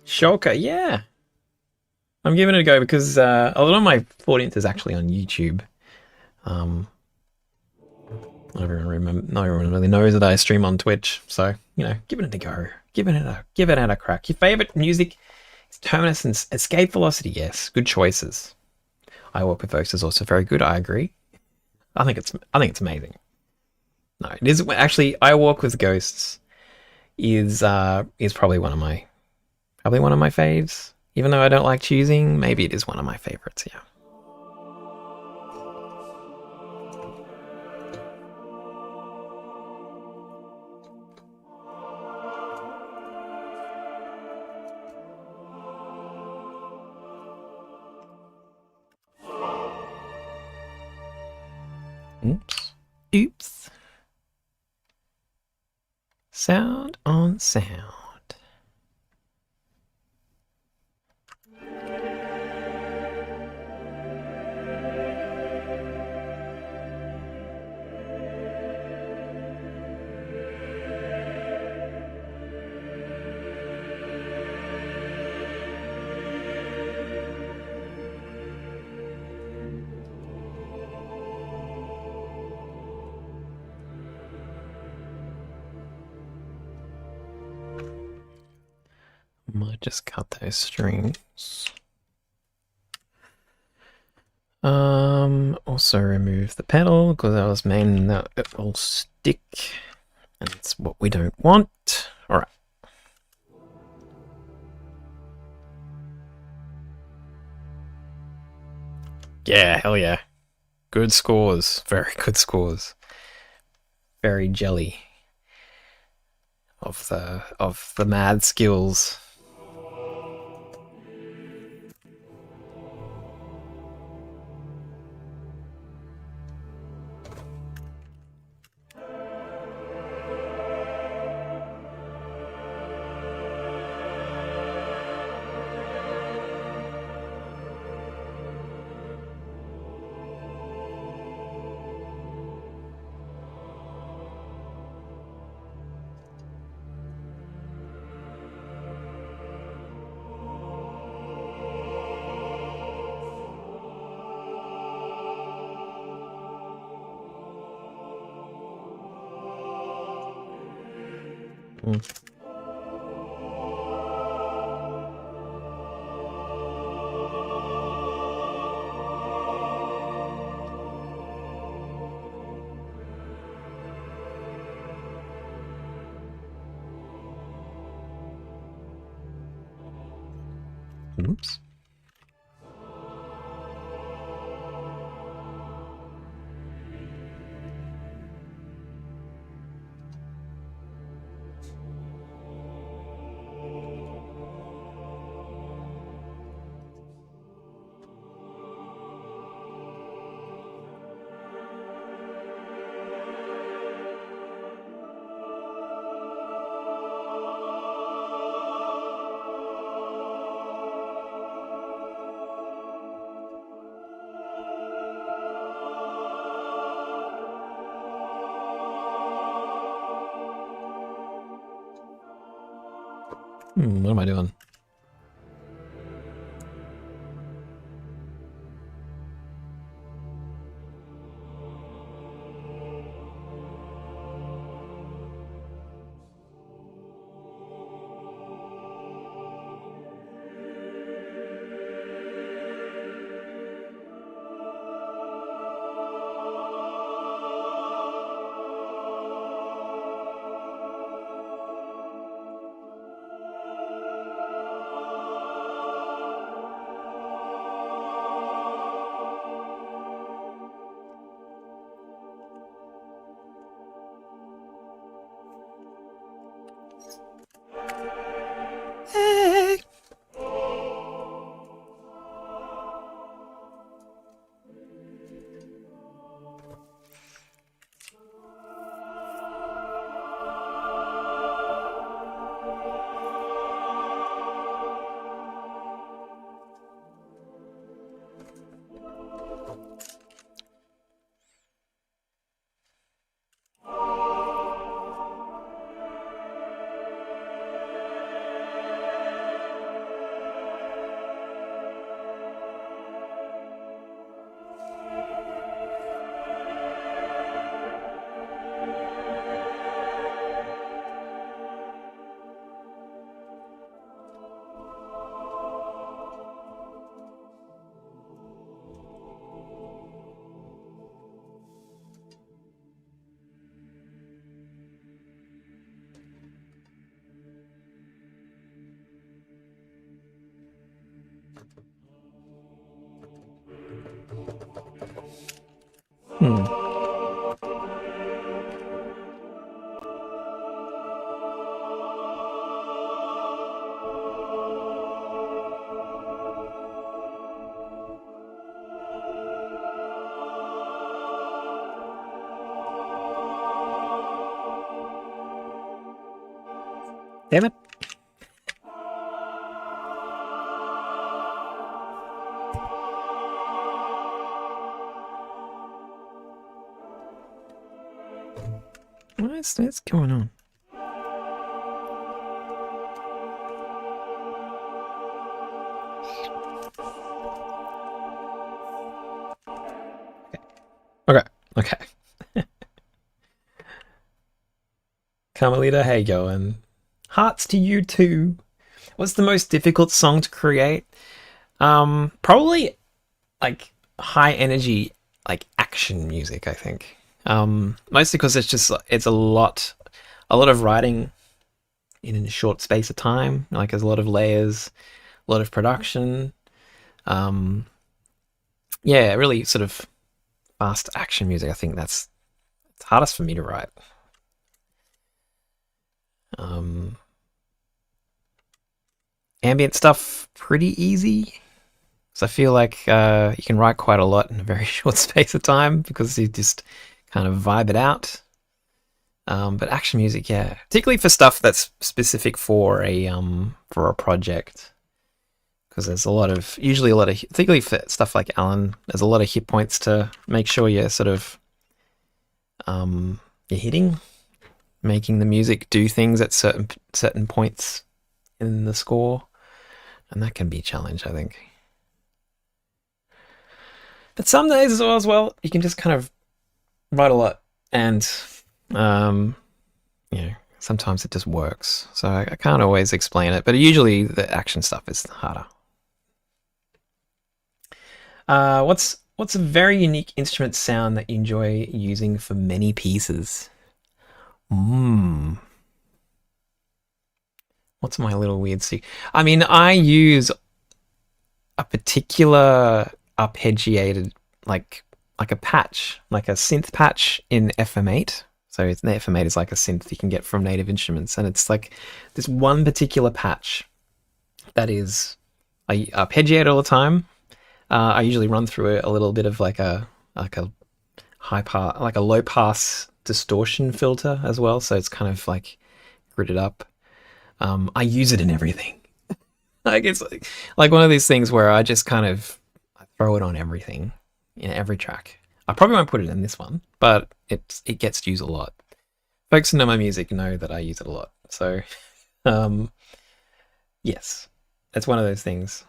Shulker, yeah. I'm giving it a go because a lot of my audience is actually on YouTube. Um, not everyone really knows that I stream on Twitch, so giving it a go. Give it a crack. Your favorite music is Terminus and Escape Velocity. Yes, good choices. I Walk with Ghosts is also very good. I agree. I think it's amazing. No, it is actually I Walk with Ghosts is probably one of my faves. Even though I don't like choosing, maybe it is one of my favorites. Yeah. Sound on sound. Might just cut those strings. Also remove the pedal because I was mainly that it will stick, and it's what we don't want. All right. Yeah, hell yeah. Good scores. Very good scores. Very jelly of the mad skills. Oops. What am I doing? Damn it. What's going on? Okay. Okay. Carmelita, how you going? Hearts to you too. What's the most difficult song to create? Probably like high energy, like action music. I think. Mostly because it's a lot of writing in a short space of time. Like there's a lot of layers, a lot of production. Um, yeah, really sort of fast action music. I think it's hardest for me to write. Um, Ambient stuff pretty easy. So I feel like you can write quite a lot in a very short space of time because you just kind of vibe it out. But action music, yeah, particularly for stuff that's specific for a project, because there's usually a lot of, particularly for stuff like Alan, there's a lot of hit points to make sure you're sort of you're hitting, making the music do things at certain points in the score, and that can be a challenge, I think. But some days as well, you can just kind of write a lot, and um, sometimes it just works. So I can't always explain it, but usually the action stuff is harder. What's a very unique instrument sound that you enjoy using for many pieces? Hmm. What's my little weird secret? I mean, I use a particular arpeggiated, like like a patch, like a synth patch in FM8. So the FM8 is like a synth you can get from Native Instruments, and it's like this one particular patch that is I arpeggiate all the time. I usually run through it a little bit of like a like a low pass distortion filter as well, so it's kind of like gridded up. I use it in everything. Like it's like one of these things where I just kind of throw it on everything in every track. I probably won't put it in this one, but it gets used a lot. Folks who know my music know that I use it a lot. So, um, yes, it's one of those things.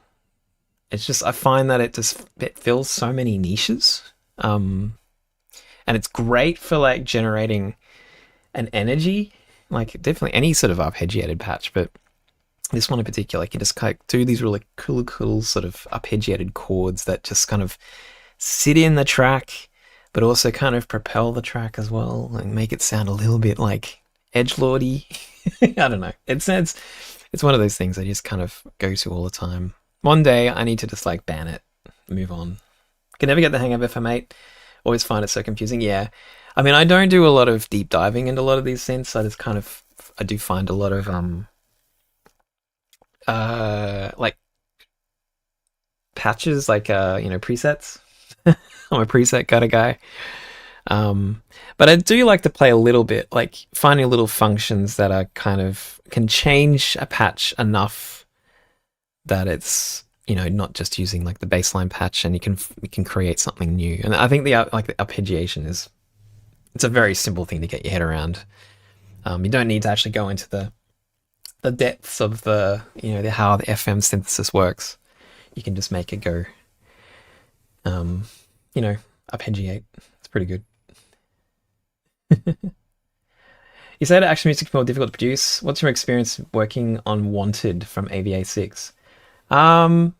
It's just I find that it fills so many niches, um, and it's great for like generating an energy. Like definitely any sort of arpeggiated patch, but this one in particular, you can just kind of do these really cool sort of arpeggiated chords that just kind of sit in the track, but also kind of propel the track as well and make it sound a little bit like edgelordy. I don't know. It's one of those things I just kind of go to all the time. One day I need to just like ban it, move on. Can never get the hang of FM8. Always find it so confusing. Yeah, I mean I don't do a lot of deep diving into a lot of these synths. I do find a lot of like patches, like presets. I'm a preset kind of guy. But I do like to play a little bit, like finding little functions that are kind of can change a patch enough that it's not just using like the baseline patch, and you can create something new. And I think the arpeggiation it's a very simple thing to get your head around. You don't need to actually go into the depths of how the FM synthesis works. You can just make it go, um, arpeggiate. It's pretty good. You said action music is more difficult to produce. What's your experience working on Wanted from AVA6? Um,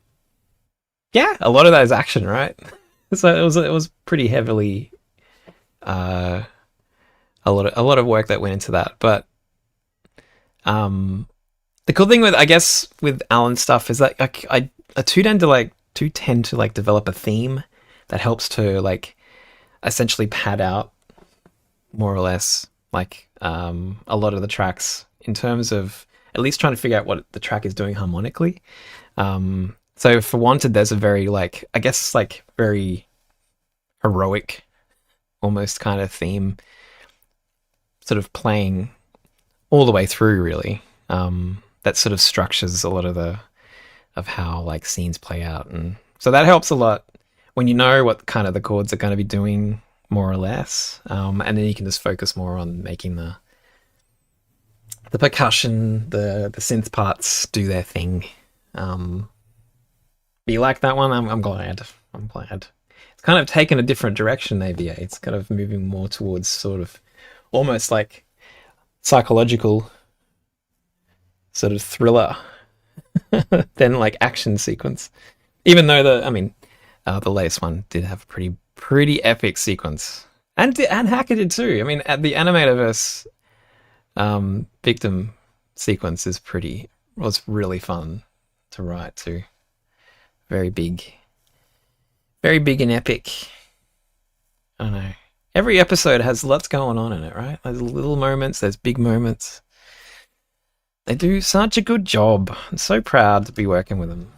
yeah, a lot of that is action, right? So it was pretty heavily uh, a lot of work that went into that. But um, the cool thing with I guess with Alan stuff is that I tend to develop a theme that helps to like essentially pad out more or less like a lot of the tracks in terms of at least trying to figure out what the track is doing harmonically. So for Wanted, there's a very like I guess like very heroic almost kind of theme sort of playing all the way through really. that sort of structures a lot of the of how like scenes play out, and so that helps a lot when you know what kind of the chords are going to be doing more or less, and then you can just focus more on making the percussion, the synth parts do their thing. But you like that one? I'm glad. I'm glad. It's kind of taken a different direction, AVA. It's kind of moving more towards sort of almost like psychological sort of thriller than like action sequence. Even though the latest one did have a pretty epic sequence, and Hacker did too. I mean, at the Animatorverse victim sequence was really fun to write too. Very big, very big and epic. I don't know. Every episode has lots going on in it, right? There's little moments, there's big moments. They do such a good job. I'm so proud to be working with them.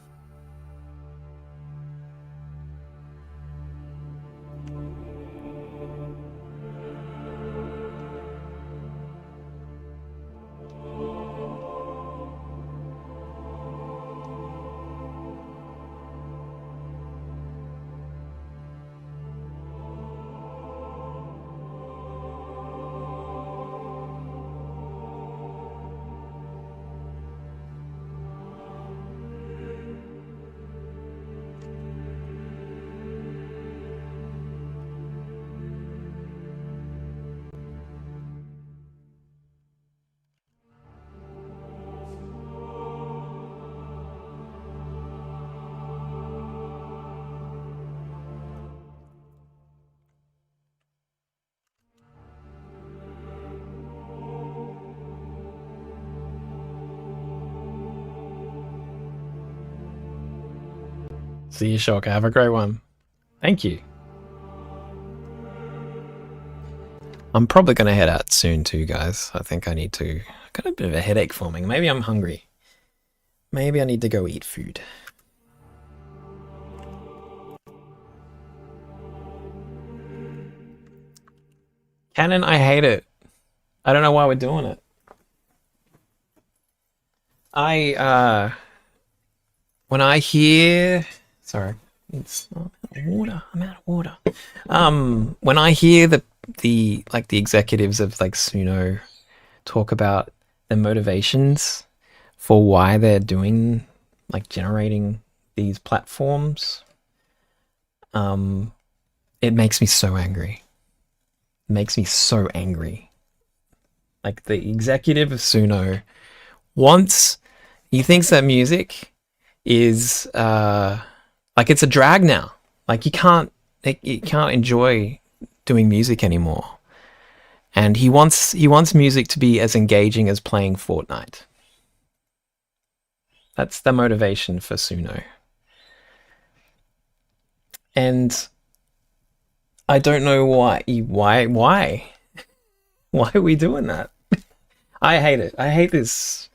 See you, Shock. Have a great one. Thank you. I'm probably going to head out soon too, guys. I think I need to. I've got a bit of a headache forming. Maybe I'm hungry. Maybe I need to go eat food. Canon, I hate it. I don't know why we're doing it. When I hear, sorry, I'm out of water. I'm out of water. When I hear the executives of like Suno talk about the motivations for why they're doing like generating these platforms, it makes me so angry. It makes me so angry. Like the executive of Suno he thinks that music is like it's a drag now. Like you can't enjoy doing music anymore. And he wants music to be as engaging as playing Fortnite. That's the motivation for Suno. And I don't know why are we doing that? I hate it. I hate this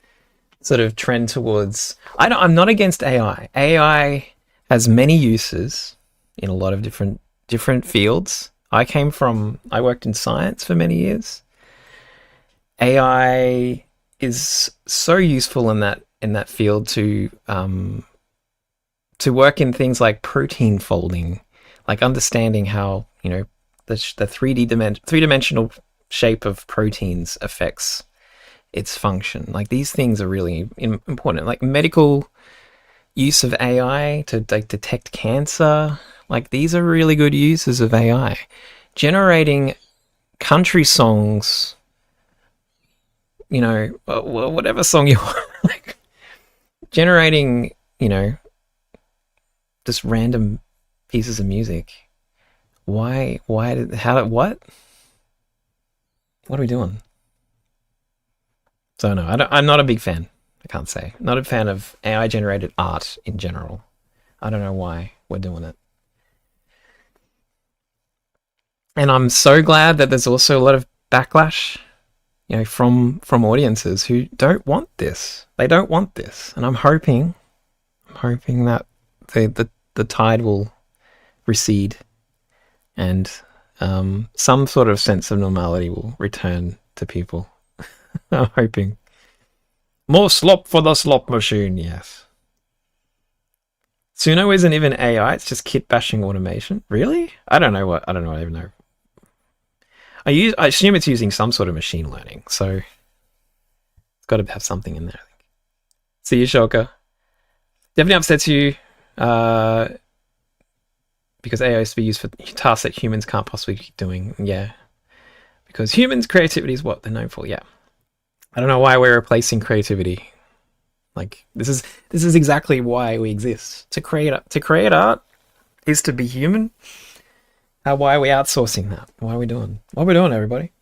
sort of trend towards. I'm not against AI. AI has many uses in a lot of different fields. I worked in science for many years. AI is so useful in that field to work in things like protein folding, like understanding how the three-dimensional shape of proteins affects its function. Like these things are really important. Like medical use of AI to like detect cancer. Like these are really good uses of AI. Generating country songs, whatever song you want, like generating, just random pieces of music. What are we doing? So no, I'm not a big fan. I can't say. Not a fan of AI generated art in general. I don't know why we're doing it. And I'm so glad that there's also a lot of backlash, from audiences who don't want this. They don't want this. And I'm hoping that the tide will recede and some sort of sense of normality will return to people. I'm hoping. More slop for the slop machine, yes. Suno isn't even AI, it's just kit bashing automation. Really? I don't know what I even know. I assume it's using some sort of machine learning, so it's got to have something in there, I think. See you, Shulker. Definitely upsets you because AI is to be used for tasks that humans can't possibly be doing. Yeah. Because humans' creativity is what they're known for, yeah. I don't know why we're replacing creativity. Like this is exactly why we exist. To create art is to be human. Why are we outsourcing that? Why are we doing what we're doing, everybody?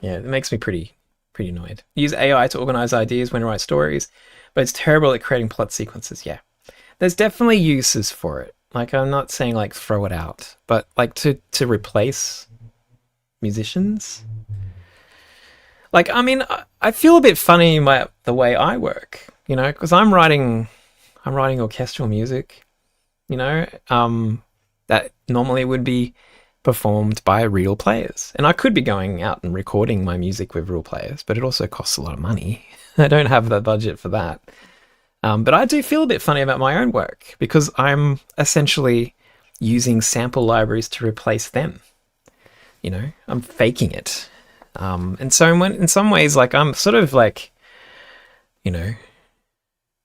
Yeah, it makes me pretty annoyed. Use AI to organize ideas when you write stories, but it's terrible at creating plot sequences. Yeah, there's definitely uses for it. Like I'm not saying like throw it out, but like to replace musicians. Like I mean, I feel a bit funny the way I work, you know, because I'm writing orchestral music, you know, that normally would be performed by real players. And I could be going out and recording my music with real players, but it also costs a lot of money. I don't have the budget for that. But I do feel a bit funny about my own work because I'm essentially using sample libraries to replace them. You know, I'm faking it. And so in some ways, like I'm sort of like, you know,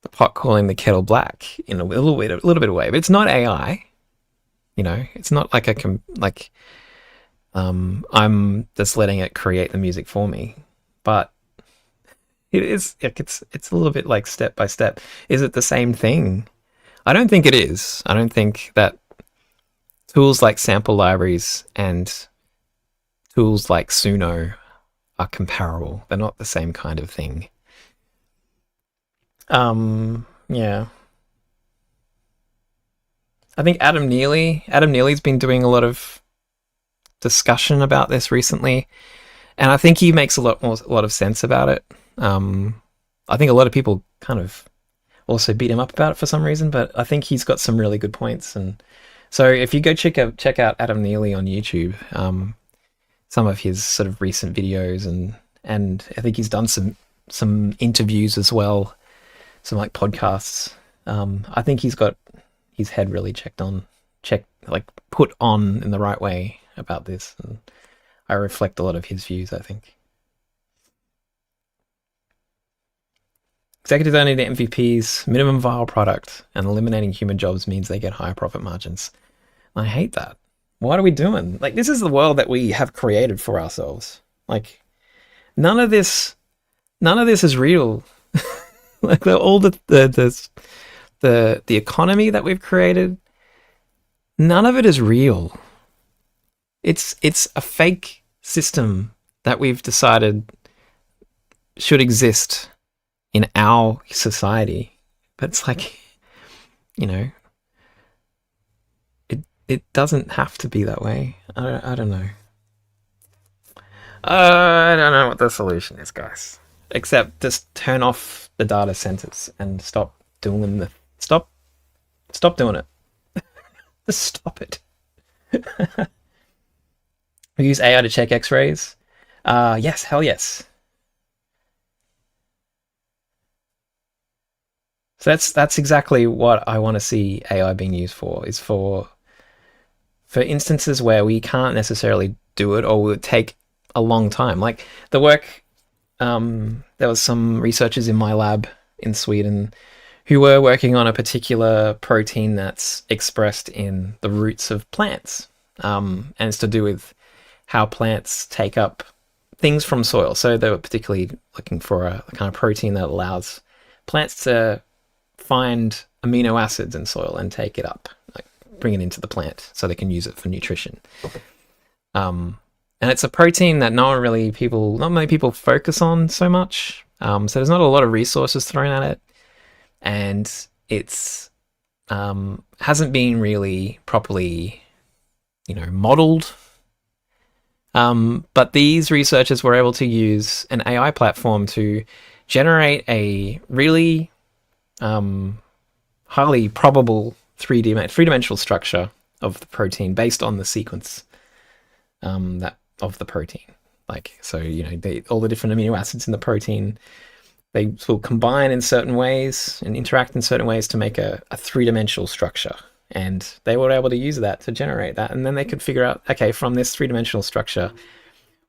the pot calling the kettle black in a little bit of way, but it's not AI. You know, it's not like I'm just letting it create the music for me, but it is like it's a little bit like step by step. Is it the same thing? I don't think it is. I don't think that tools like sample libraries and tools like Suno are comparable. They're not the same kind of thing. Yeah. I think Adam Neely's been doing a lot of discussion about this recently, and I think he makes a lot of sense about it. I think a lot of people kind of also beat him up about it for some reason, but I think he's got some really good points. And so if you go check out Adam Neely on YouTube, some of his sort of recent videos, and I think he's done some interviews as well, some like podcasts. I think he's got his head really put on in the right way about this, and I reflect a lot of his views, I think. Executives only need MVPs, minimum viable product, and eliminating human jobs means they get higher profit margins. I hate that. What are we doing? Like, this is the world that we have created for ourselves. Like, none of this is real. Like all the economy that we've created, none of it is real. It's a fake system that we've decided should exist in our society. But it's like, you know, it doesn't have to be that way. I don't know. I don't know what the solution is, guys. Except just turn off the data centers and stop doing it. Just stop it. We use AI to check X-rays. Yes, hell yes. So that's exactly what I want to see AI being used for. Is for instances where we can't necessarily do it, or it would take a long time. Like the work, there was some researchers in my lab in Sweden who were working on a particular protein that's expressed in the roots of plants, and it's to do with how plants take up things from soil. So they were particularly looking for a kind of protein that allows plants to find amino acids in soil and take it up, like bring it into the plant so they can use it for nutrition. And it's a protein that not many people focus on so much. So there's not a lot of resources thrown at it, and it's hasn't been really properly, modeled. But these researchers were able to use an AI platform to generate a really highly probable three-dimensional structure of the protein based on the sequence of the protein. Like, so, all the different amino acids in the protein, they will combine in certain ways and interact in certain ways to make a three-dimensional structure. And they were able to use that to generate that. And then they could figure out, okay, from this three-dimensional structure,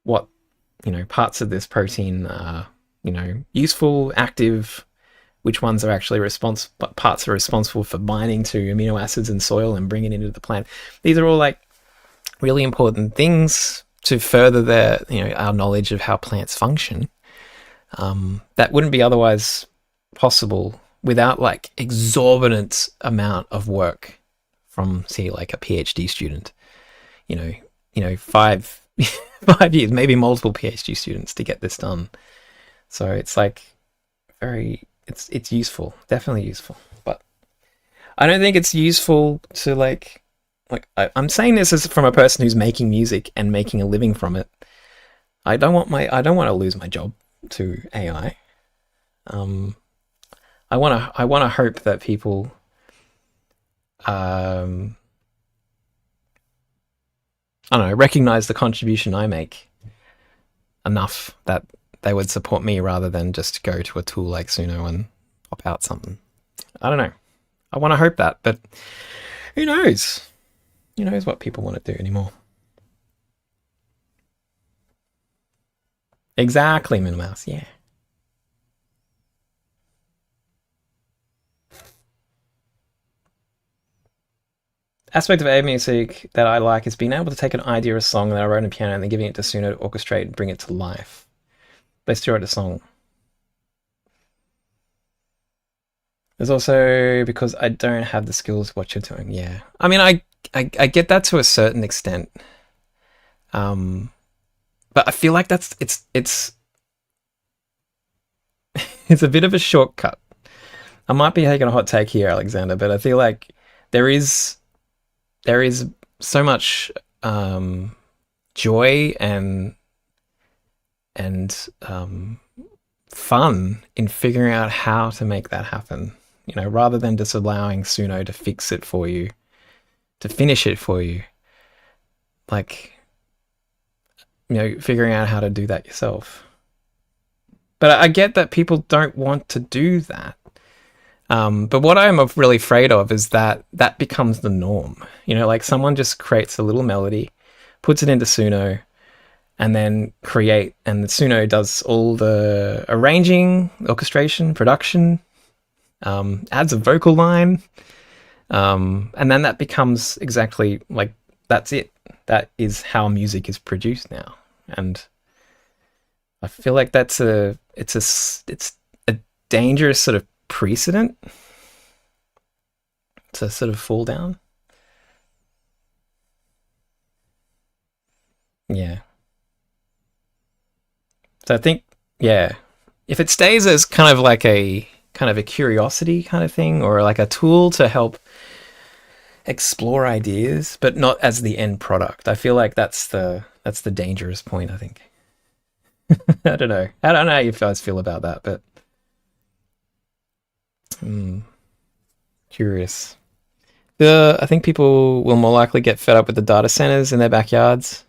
what, parts of this protein are, useful, active, which ones are actually parts are responsible for binding to amino acids in soil and bringing it into the plant. These are all like really important things to further our knowledge of how plants function. That wouldn't be otherwise possible without like exorbitant amount of work from, say, like a PhD student. 5 5 years, maybe multiple PhD students to get this done. So it's like it's useful, definitely useful. But I don't think it's useful to I'm saying this as from a person who's making music and making a living from it. I don't want to lose my job to AI. I want to hope that people I don't know, recognize the contribution I make enough that they would support me rather than just go to a tool like Suno and pop out something. I don't know. I want to hope that, but who knows? Who knows what people want to do anymore? Exactly, Minimouse, yeah. Aspect of AI music that I like is being able to take an idea of a song that I wrote on piano and then giving it to Suno to orchestrate and bring it to life. Let's do it a song. There's also because I don't have the skills of what you're doing. Yeah, I mean, I get that to a certain extent, but I feel like it's it's a bit of a shortcut. I might be taking a hot take here, Alexander, but I feel like there is so much joy and fun in figuring out how to make that happen, rather than just allowing Suno to fix it for you, to finish it for you. Like, figuring out how to do that yourself. But I get that people don't want to do that. But what I'm really afraid of is that becomes the norm. Like someone just creates a little melody, puts it into Suno, and then and the Suno does all the arranging, orchestration, production, adds a vocal line, and then that becomes exactly like, that's it. That is how music is produced now. And I feel like it's a dangerous sort of precedent to sort of fall down. Yeah. So I think, yeah, if it stays as kind of a curiosity kind of thing, or like a tool to help explore ideas, but not as the end product, I feel like that's the dangerous point, I think. I don't know how you guys feel about that, but curious. I think people will more likely get fed up with the data centers in their backyards.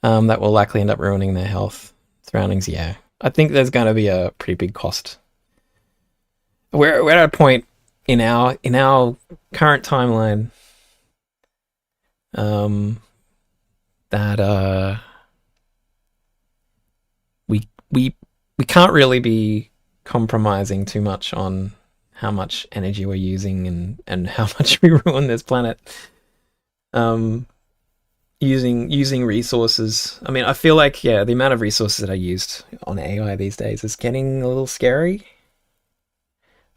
That will likely end up ruining their health surroundings. Yeah, I think there's going to be a pretty big cost. We're at a point in our current timeline that we can't really be compromising too much on how much energy we're using and how much we ruin this planet. Using resources. I mean, I feel like, yeah, the amount of resources that I used on AI these days is getting a little scary.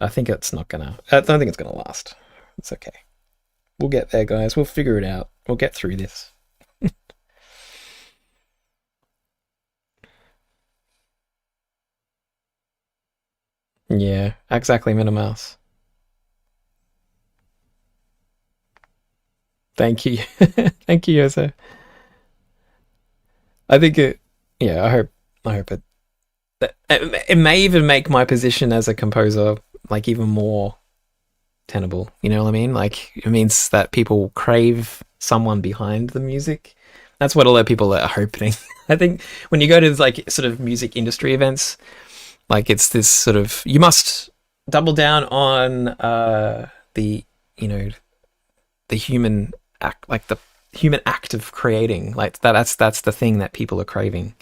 I don't think it's gonna last. It's okay. We'll get there, guys. We'll figure it out. We'll get through this. Yeah, exactly, Minimouse. Thank you. Thank you, Jose. I think yeah, I hope it may even make my position as a composer like even more tenable. You know what I mean? Like, it means that people crave someone behind the music. That's what a lot of people are hoping. I think when you go to like sort of music industry events, like it's this sort of you must double down on the you know the human act, like the human act of creating, like that's the thing that people are craving,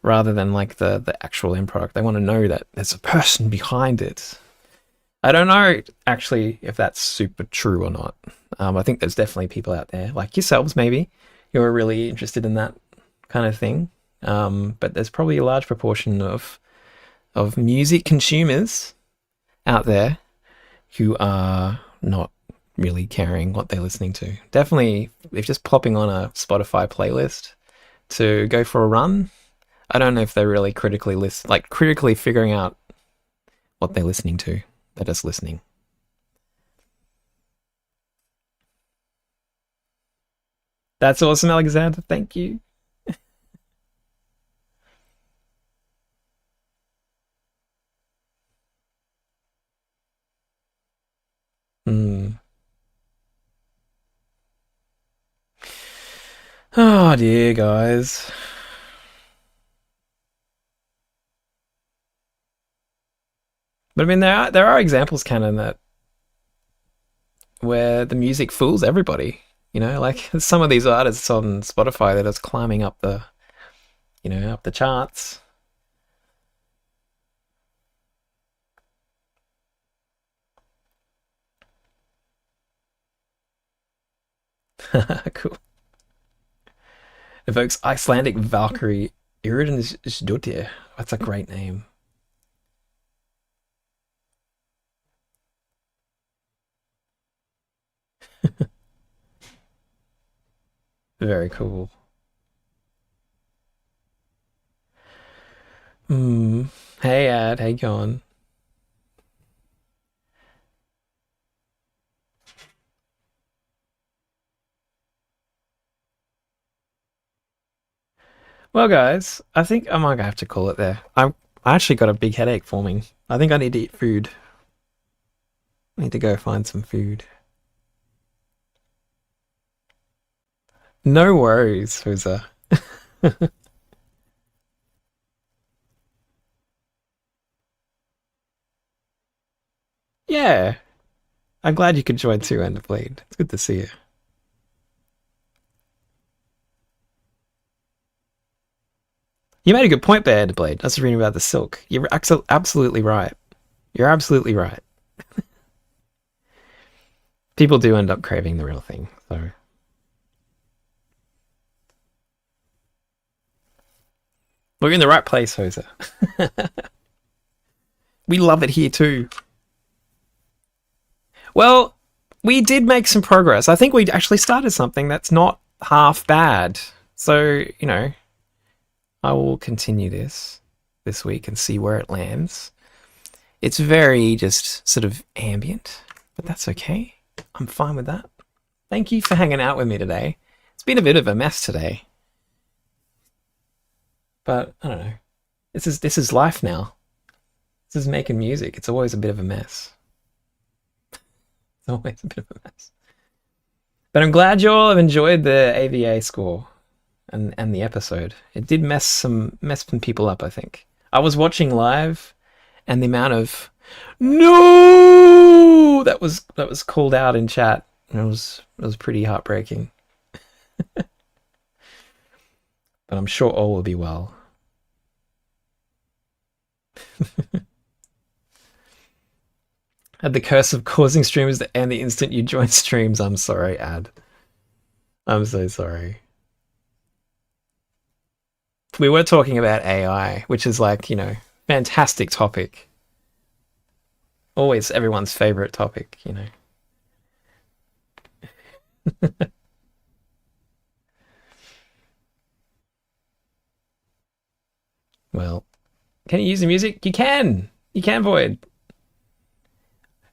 rather than like the actual end product. They want to know that there's a person behind it. I don't know actually if that's super true or not. I think there's definitely people out there like yourselves, maybe, who are really interested in that kind of thing. But there's probably a large proportion of music consumers out there who are not really caring what they're listening to. Definitely, if just plopping on a Spotify playlist to go for a run, I don't know if they're really critically figuring out what they're listening to. They're just listening. That's awesome, Alexander. Thank you. Hmm. Oh dear, guys. But I mean, there are examples, Canon, that where the music fools everybody. You know, like some of these artists on Spotify that are just climbing up up the charts. Cool. Evokes Icelandic Valkyrie Iridinsdottir. That's a great name. Very cool. Hmm. Hey, Ad. Hey, Gone. Well, guys, I think I might have to call it there. I actually got a big headache forming. I think I need to eat food. I need to go find some food. No worries, Huza. Yeah, I'm glad you could join too, Enderblade. It's good to see you. You made a good point there, Enderblade. I was reading about the silk. You're absolutely right. You're absolutely right. People do end up craving the real thing, so. We're in the right place, Hoser. We love it here too. Well, we did make some progress. I think we actually started something that's not half bad. So, I will continue this week and see where it lands. It's very just sort of ambient, but that's okay. I'm fine with that. Thank you for hanging out with me today. It's been a bit of a mess today. But I don't know. This is life now. This is making music. It's always a bit of a mess. It's always a bit of a mess. But I'm glad you all have enjoyed the AVA score and the episode. It did mess some people up, I think. I was watching live, and the amount of no that was called out in chat, and it was pretty heartbreaking. But I'm sure all will be well. Had the curse of causing streamers to end the instant you join streams. I'm sorry, Ad. I'm so sorry. We were talking about AI, which is like, fantastic topic. Always everyone's favorite topic. Well, can you use the music? You can. You can, Void.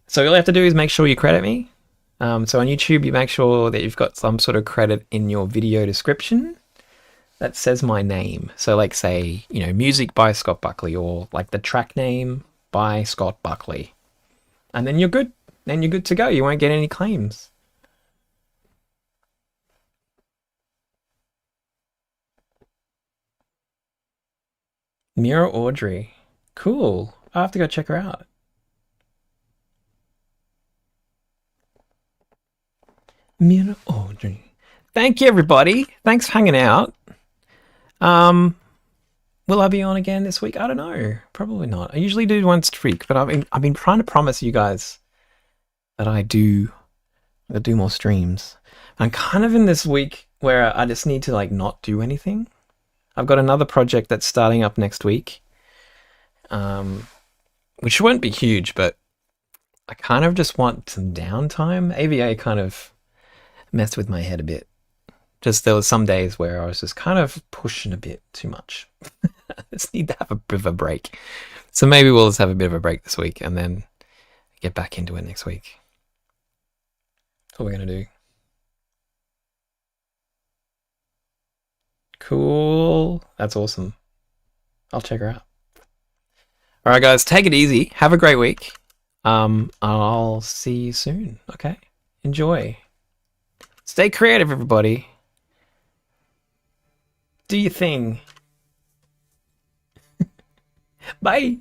So all you have to do is make sure you credit me. So on YouTube, you make sure that you've got some sort of credit in your video description that says my name. So like say, music by Scott Buckley, or like the track name by Scott Buckley. And then you're good. Then you're good to go. You won't get any claims. Mira Audrey. Cool. I have to go check her out. Mira Audrey. Thank you, everybody. Thanks for hanging out. Um, will I be on again this week? I don't know. Probably not. I usually do once a week, but I've been trying to promise you guys that I do more streams. I'm kind of in this week where I just need to like not do anything. I've got another project that's starting up next week, which won't be huge, but I kind of just want some downtime. AVA kind of messed with my head a bit. Just there was some days where I was just kind of pushing a bit too much. I just need to have a bit of a break. So maybe we'll just have a bit of a break this week and then get back into it next week. That's what we're going to do. Cool. That's awesome. I'll check her out. All right, guys, take it easy. Have a great week. I'll see you soon. Okay? Enjoy. Stay creative, everybody. Do your thing. Bye.